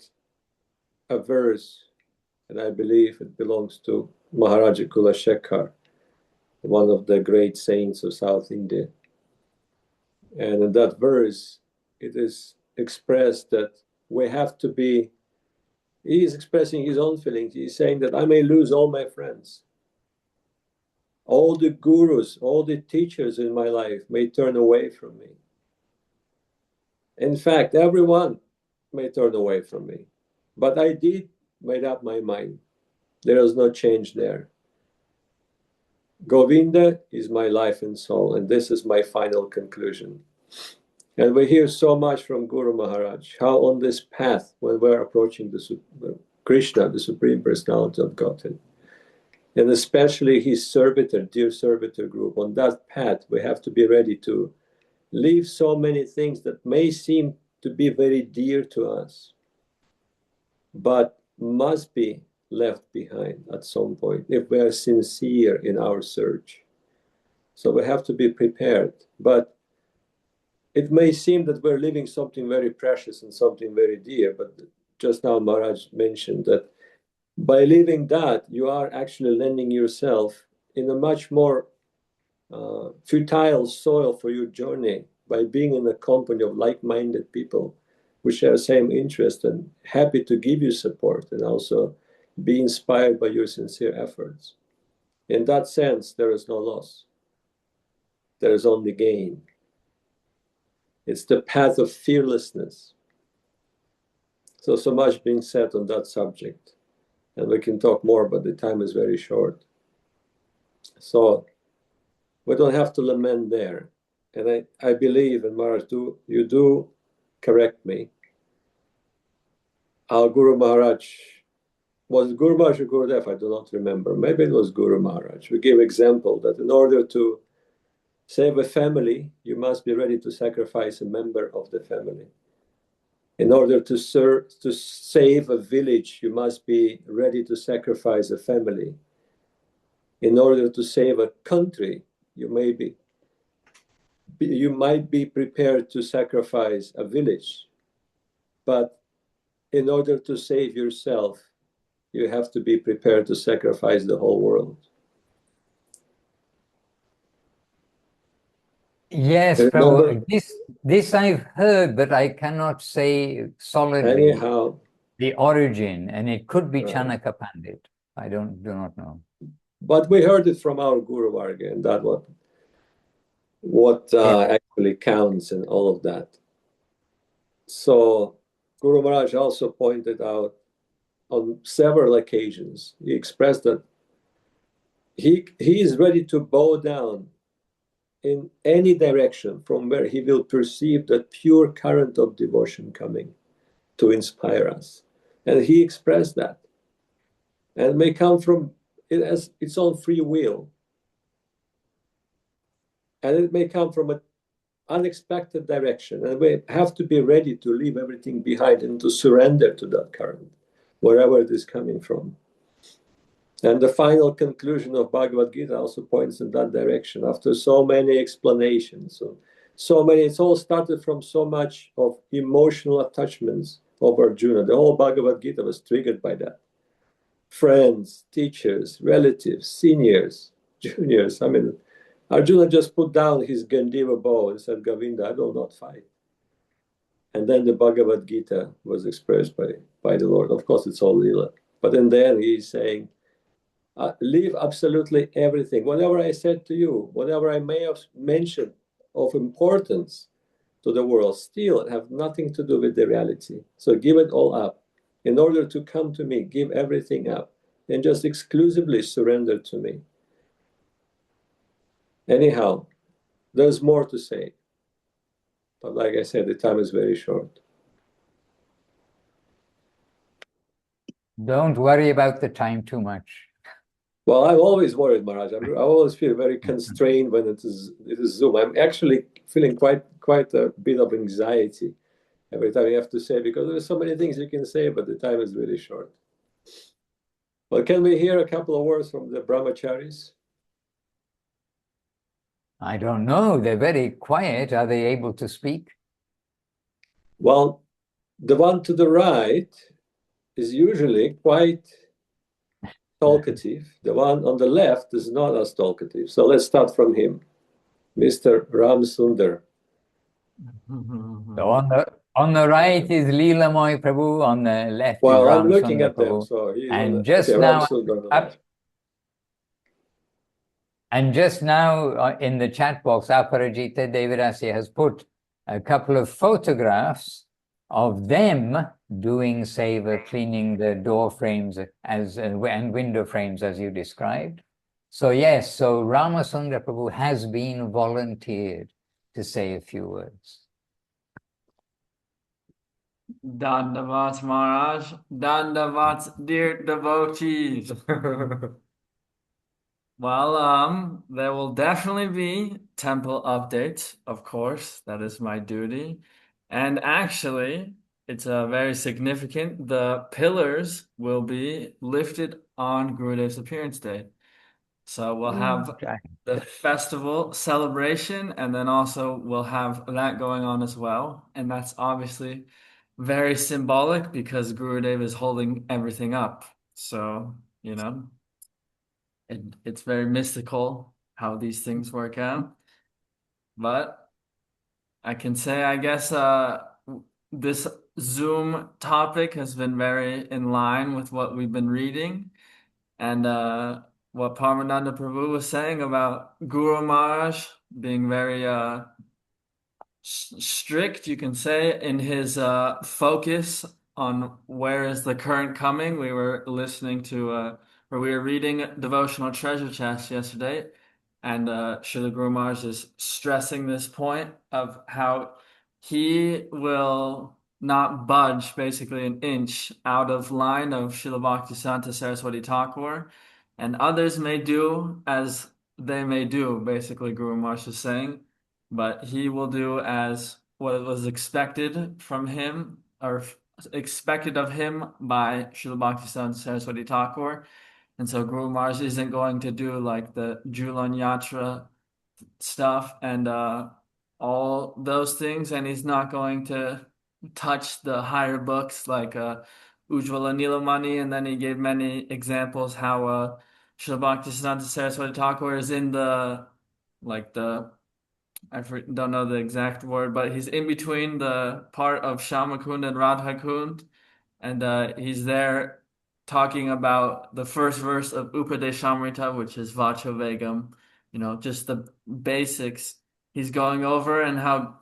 a verse, and I believe it belongs to Maharaja Kulashekar, one of the great saints of South India. And in that verse, it is expressed that we have to be, he is expressing his own feelings. He's saying that I may lose all my friends. All the gurus, all the teachers in my life may turn away from me. In fact, everyone may turn away from me. But I did made up my mind. There is no change there. Govinda is my life and soul, and this is my final conclusion. And we hear so much from Guru Maharaj, how on this path, when we're approaching Krishna, the Supreme Personality of Godhead, and especially his servitor, dear servitor group, on that path, we have to be ready to leave so many things that may seem to be very dear to us, but must be left behind at some point if we are sincere in our search. So we have to be prepared. But it may seem that we're leaving something very precious and something very dear, but just now Maharaj mentioned that by leaving that, you are actually lending yourself in a much more fertile soil for your journey by being in the company of like-minded people who share the same interest and happy to give you support and also be inspired by your sincere efforts. In that sense, there is no loss. There is only gain. It's the path of fearlessness. So much being said on that subject. And we can talk more, but the time is very short. So we don't have to lament there. And I believe, and Maharaj, you do correct me. Our Guru Maharaj, was it Guru Maharaj or Gurudev? I do not remember. Maybe it was Guru Maharaj. We give example that in order to save a family, you must be ready to sacrifice a member of the family. In order to save a village, you must be ready to sacrifice a family. In order to save a country, you might be prepared to sacrifice a village. But in order to save yourself, you have to be prepared to sacrifice the whole world. Yes, Remember? Prabhu, this I've heard, but I cannot say solidly Anyhow, the origin, and it could be Chanaka Pandit. I do not know. but we heard it from our Guru Varga, and that what actually counts and all of that. So Guru Maharaj also pointed out on several occasions, he expressed that he is ready to bow down in any direction from where he will perceive that pure current of devotion coming to inspire us. And he expressed that. And it may come from it as its own free will. And it may come from an unexpected direction. And we have to be ready to leave everything behind and to surrender to that current, wherever it is coming from. And the final conclusion of Bhagavad Gita also points in that direction. After so many explanations, it's all started from so much of emotional attachments of Arjuna. The whole Bhagavad Gita was triggered by that. Friends, teachers, relatives, seniors, juniors. I mean, Arjuna just put down his Gandiva bow and said, Govinda, I will not fight. And then the Bhagavad Gita was expressed by the Lord. Of course, it's all Lila. But in there, he's saying, leave absolutely everything. Whatever I said to you, whatever I may have mentioned of importance to the world, still have nothing to do with the reality. So give it all up. In order to come to me, give everything up and just exclusively surrender to me. Anyhow, there's more to say. But like I said, the time is very short. Don't worry about the time too much. Well, I'm always worried, Maharaj. I always feel very constrained when it is Zoom. I'm actually feeling quite a bit of anxiety every time you have to say, because there's so many things you can say, but the time is really short. Well, can we hear a couple of words from the brahmacharis? I don't know. They're very quiet. Are they able to speak? Well, the one to the right is usually quite talkative. The one on the left is not as talkative. So let's start from him, Mr. Ram Sundar. So on the right is Leelamoy Prabhu, on the left is Well, Ram I'm looking Sundar at them, Prabhu. so he's And just Ram now, Sundar on the left. And just now in the chat box, Aparajita Devirasi has put a couple of photographs of them doing seva, cleaning the door frames and window frames as you described. So yes, so Ramasundar Prabhu has been volunteered to say a few words. Dandavat Maharaj, Dandavat dear devotees. Well, there will definitely be temple updates, of course. That is my duty. And actually, it's very significant. The pillars will be lifted on Gurudev's appearance day. So we'll have the festival celebration, and then also we'll have that going on as well. And that's obviously very symbolic because Gurudev is holding everything up. So, you know, it's very mystical how these things work out. But I can say, I guess, this Zoom topic has been very in line with what we've been reading. And what Parmananda Prabhu was saying about Guru Maharaj being very strict, you can say, in his focus on where is the current coming. We were listening to, or we were reading Devotional Treasure Chest yesterday, and Srila Guru Maharaj is stressing this point of how he will not budge basically an inch out of line of Srila Bhaktisiddhanta Saraswati Thakur, and others may do as they may do, basically Guru Maharaj is saying, but he will do as what was expected from him, or expected of him by Srila Bhaktisiddhanta Saraswati Thakur. And so Guru Maharaj isn't going to do like the Julan Yatra stuff and all those things, and he's not going to touch the higher books like Ujjvala Nilamani, and then he gave many examples how Srila Bhaktisiddhanta Saraswati Thakur is in the don't know the exact word, but he's in between the part of Shamakund and Radhakund, and he's there talking about the first verse of Upadeshamrita, which is Vacho Vegam, just the basics he's going over, and how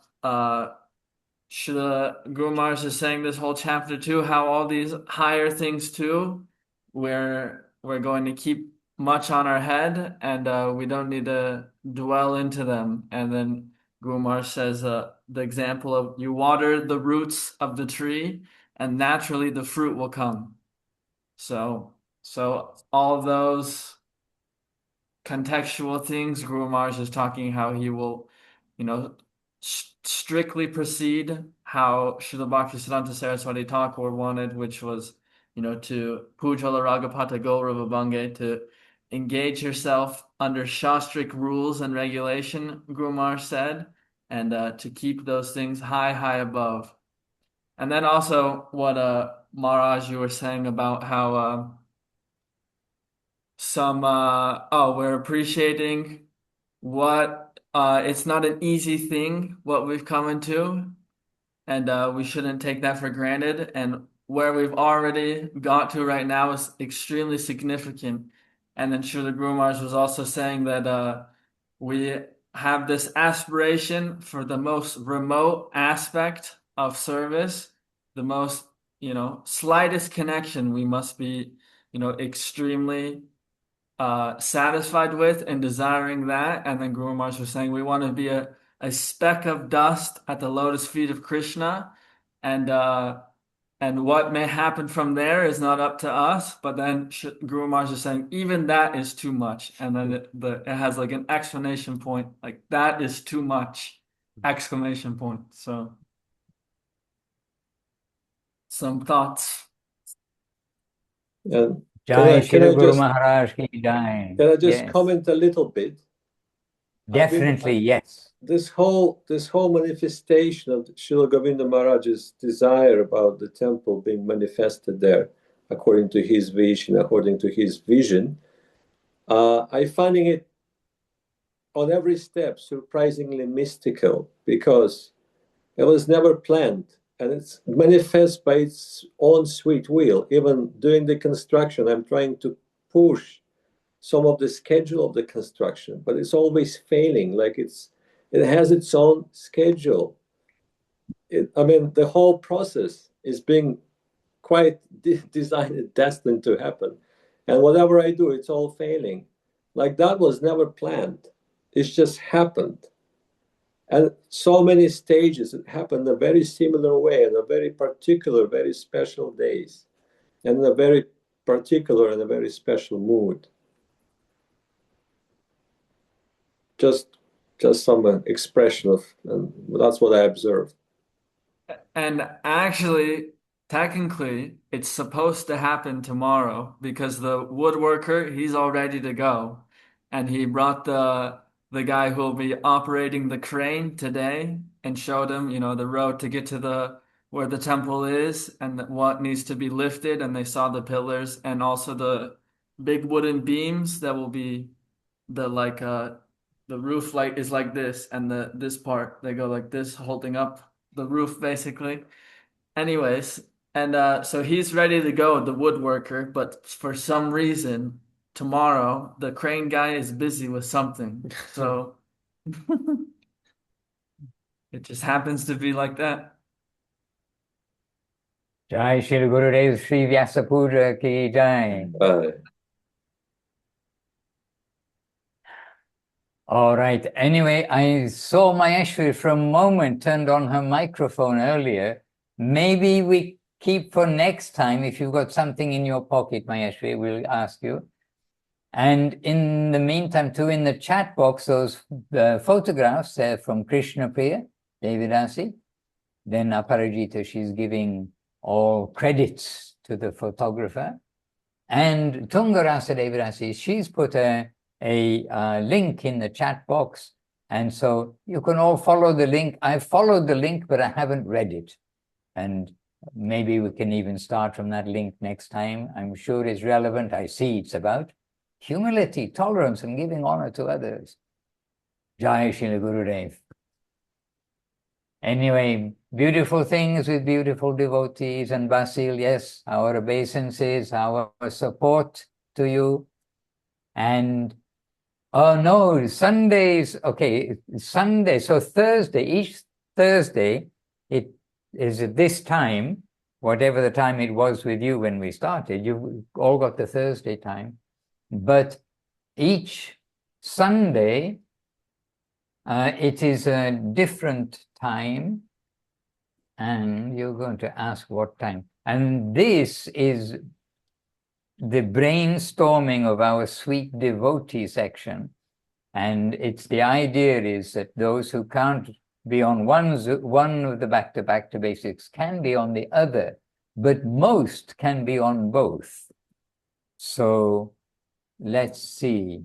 Srila Guru Maharaj is saying this whole chapter too, how all these higher things too, we're going to keep much on our head, and we don't need to dwell into them. And then Guru Maharaj says the example of you water the roots of the tree, and naturally the fruit will come. So all those contextual things, Guru Maharaj is talking how he will, strictly proceed how Srila Bhaktisiddhanta Saraswati Thakur wanted, which was, to Pujala Ragapata Gaurava Bhange, to engage yourself under Shastric rules and regulation, Guru Maharaj said, and to keep those things high above. And then also what Maharaj, you were saying about how we're appreciating what it's not an easy thing what we've come into, and we shouldn't take that for granted, and where we've already got to right now is extremely significant. And then Srila Guru Maharaj was also saying that we have this aspiration for the most remote aspect of service, the most slightest connection we must be extremely satisfied with and desiring that. And then Guru Maharaj was saying we want to be a speck of dust at the lotus feet of Krishna, and what may happen from there is not up to us. But then Guru Maharaj is saying even that is too much, and then it has like an exclamation point, like that is too much, exclamation point. So some thoughts. And Jai can Shri I Guru just Maharaj ki jai. can I just Yes. comment a little bit? Definitely, yes. This whole manifestation of Srila Govinda Maharaj's desire about the temple being manifested there, according to his vision, I finding it on every step surprisingly mystical, because it was never planned, and it's manifest by its own sweet will. Even during the construction, I'm trying to push some of the schedule of the construction, but it's always failing. Like it has its own schedule. The whole process is being quite designed and destined to happen, and whatever I do, it's all failing. Like that was never planned. It's just happened, and so many stages. It happened in a very similar way, in a very particular, very special days, and in a very particular and a very special mood. Just some expression of, and that's what I observed. And actually, technically, it's supposed to happen tomorrow, because the woodworker, he's all ready to go. And he brought the guy who will be operating the crane today and showed him, the road to get to where the temple is and what needs to be lifted. And they saw the pillars and also the big wooden beams that will be the roof light is like this, and this part, they go like this, holding up the roof basically. Anyways, and so he's ready to go, the woodworker, but for some reason tomorrow the crane guy is busy with something. So it just happens to be like that. Jai Shri Gurudev Sri Vyasa Puja ki jai. All right. Anyway, I saw Maheshwari for a moment turned on her microphone earlier. Maybe we keep for next time. If you've got something in your pocket, Maheshwari, we'll ask you. And in the meantime, too, in the chat box, those photographs from Krishna Priya, Devidasi. Then Aparajita, she's giving all credits to the photographer. And Tungarasa Devidasi, she's put a link in the chat box. And so you can all follow the link. I've followed the link, but I haven't read it. And maybe we can even start from that link next time. I'm sure it's relevant. I see it's about humility, tolerance, and giving honor to others. Jai Srila Gurudev. Anyway, beautiful things with beautiful devotees. And Basil, yes, our obeisances, our support to you. And, oh no, Sundays, okay, Sunday, so Thursday, each Thursday, it is at this time, whatever the time it was with you when we started, you all got the Thursday time. But each Sunday, it is a different time, and you're going to ask what time. And this is the brainstorming of our sweet devotee section. And it's the idea is that those who can't be on one of the back to basics can be on the other, but most can be on both. So let's see.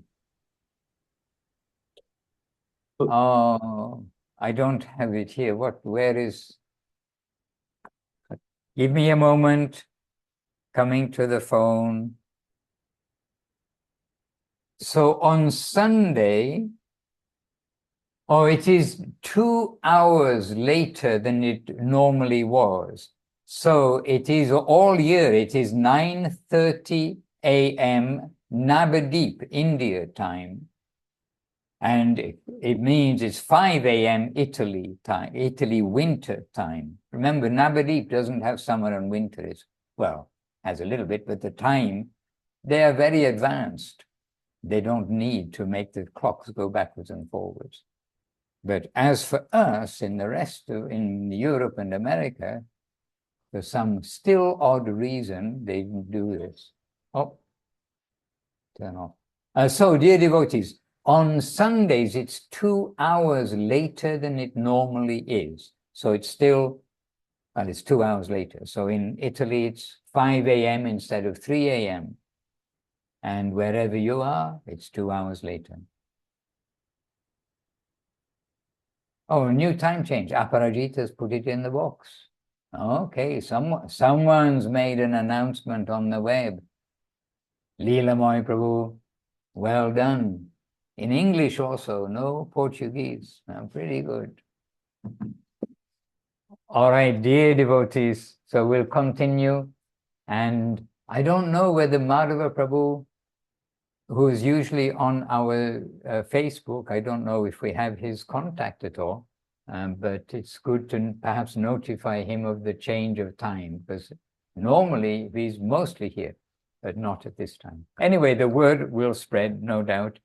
Oh, I don't have it here. Where is? Give me a moment. Coming to the phone. So on Sunday, it is 2 hours later than it normally was. So it is all year. It is 9:30 a.m. Navadip, India time. And it means it's 5 a.m. Italy time, Italy winter time. Remember, Navadip doesn't have summer and winter. It's, well, has a little bit, but the time, they are very advanced. They don't need to make the clocks go backwards and forwards. But as for us, in the rest of, in Europe and America, for some still odd reason, they do this. Oh, turn off. So, dear devotees, on Sundays, it's 2 hours later than it normally is. So it's still, well, it's 2 hours later. So in Italy, it's 5 a.m. instead of 3 a.m. And wherever you are, it's 2 hours later. Oh, new time change. Aparajita's put it in the box. Okay, someone's made an announcement on the web. Leela Moy Prabhu, well done. In English also, no Portuguese. Pretty good. All right, dear devotees, so we'll continue. And I don't know whether Madhava Prabhu, who is usually on our Facebook, I don't know if we have his contact at all, but it's good to perhaps notify him of the change of time, because normally he's mostly here, but not at this time. Anyway, the word will spread, no doubt.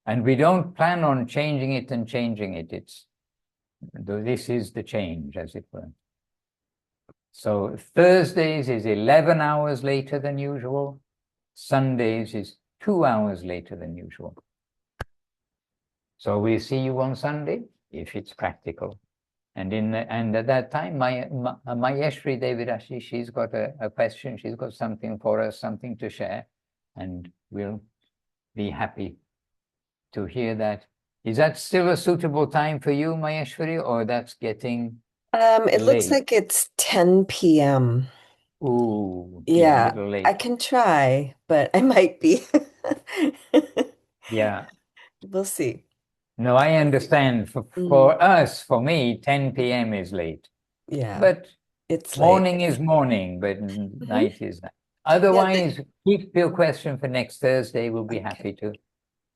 And we don't plan on changing it and changing it. This is the change, as it were. So Thursdays is 11 hours later than usual. Sundays is 2 hours later than usual. So we'll see you on Sunday, if it's practical. And at that time, Maheshwari Devidasi, she's got a question. She's got something for us, something to share. And we'll be happy to hear that. Is that still a suitable time for you, Maheshwari, or that's getting it looks late? like it's 10 p.m. Ooh, Yeah, a little late. I can try, but I might be. Yeah. We'll see. No, I understand. For us, for me, 10 p.m. is late. Yeah, But it's morning late. is morning, but night is night. Otherwise, keep your question for next Thursday. We'll be happy to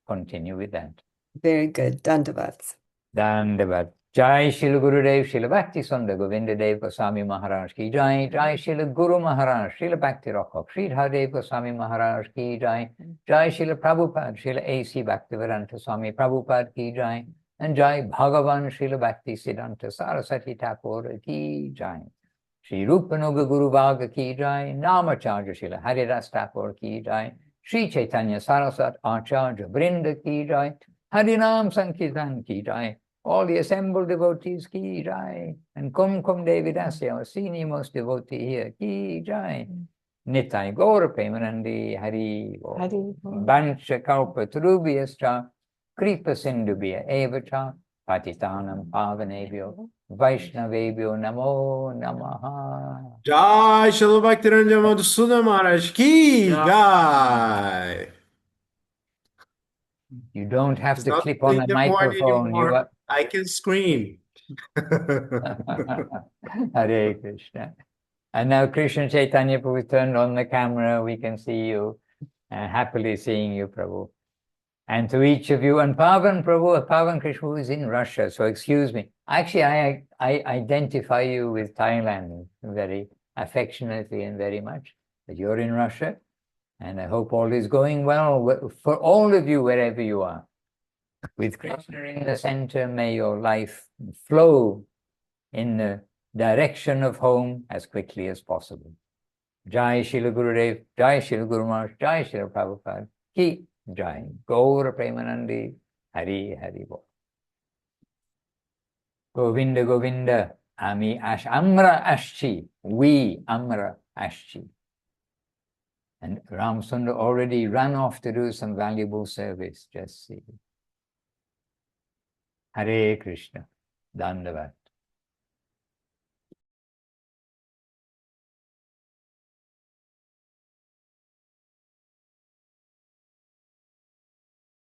continue with that. Very good. Dandavats. Dandavat. Jai Srila Gurudev, Srila Bhakti Sundar Govinda Dev Goswami Maharaj ki Jai. Jai Srila Guru Maharaj, Srila Bhakti Rakha, Sridhar Dev Goswami Maharaj ki Jai. Jai Srila Prabhupada, Srila A.C. Bhaktivedanta Swami Prabhupada ki Jai. And Jai Bhagavan Srila Bhakti Siddhanta Saraswati Thakur ki Jai. Shri Rupanuga Guru Bhaga ki Jai. Namacharya Srila Haridas Thakur ki Jai. Shri Chaitanya Saraswat Acharya Brinda ki Jai. Harinam Sankirtan ki Jai. All the assembled devotees ki Jai. And Kum Devidasya, our senior most devotee here, ki Jai. Nitai Gaura Premanandi Hari Bancha Kalpa Trubhyascha Kripa Sindhubhya Evacha Patitanam Pavanebhyo Vaishnavebhyo Namo Namaha. Jai Srila Bhaktivedanta Madhusudan Maharaj ki Yeah. Jai. You don't have It's to not clip on a the morning microphone. You anymore. are... I can scream. Hare Krishna. And now Krishna Chaitanya Prabhu turned on the camera. We can see you. Happily seeing you, Prabhu. And to each of you, and Pavan Prabhu, Pavan Krishna, who is in Russia, so excuse me. Actually, I identify you with Thailand very affectionately and very much, that you're in Russia. And I hope all is going well for all of you, wherever you are. With Krishna in the center, may your life flow in the direction of home as quickly as possible. Jai Srila Gurudev, Jai Srila Guru Maharaj, Jai Srila Prabhupada, Ki Jai. Gaura Premanandi, Hari Hari Bol. Govinda Govinda, Ami Ash, Amra Ashchi, we Amra Ashchi. And Ram Sundar already ran off to do some valuable service, just see. Hare Krishna, Dandavat.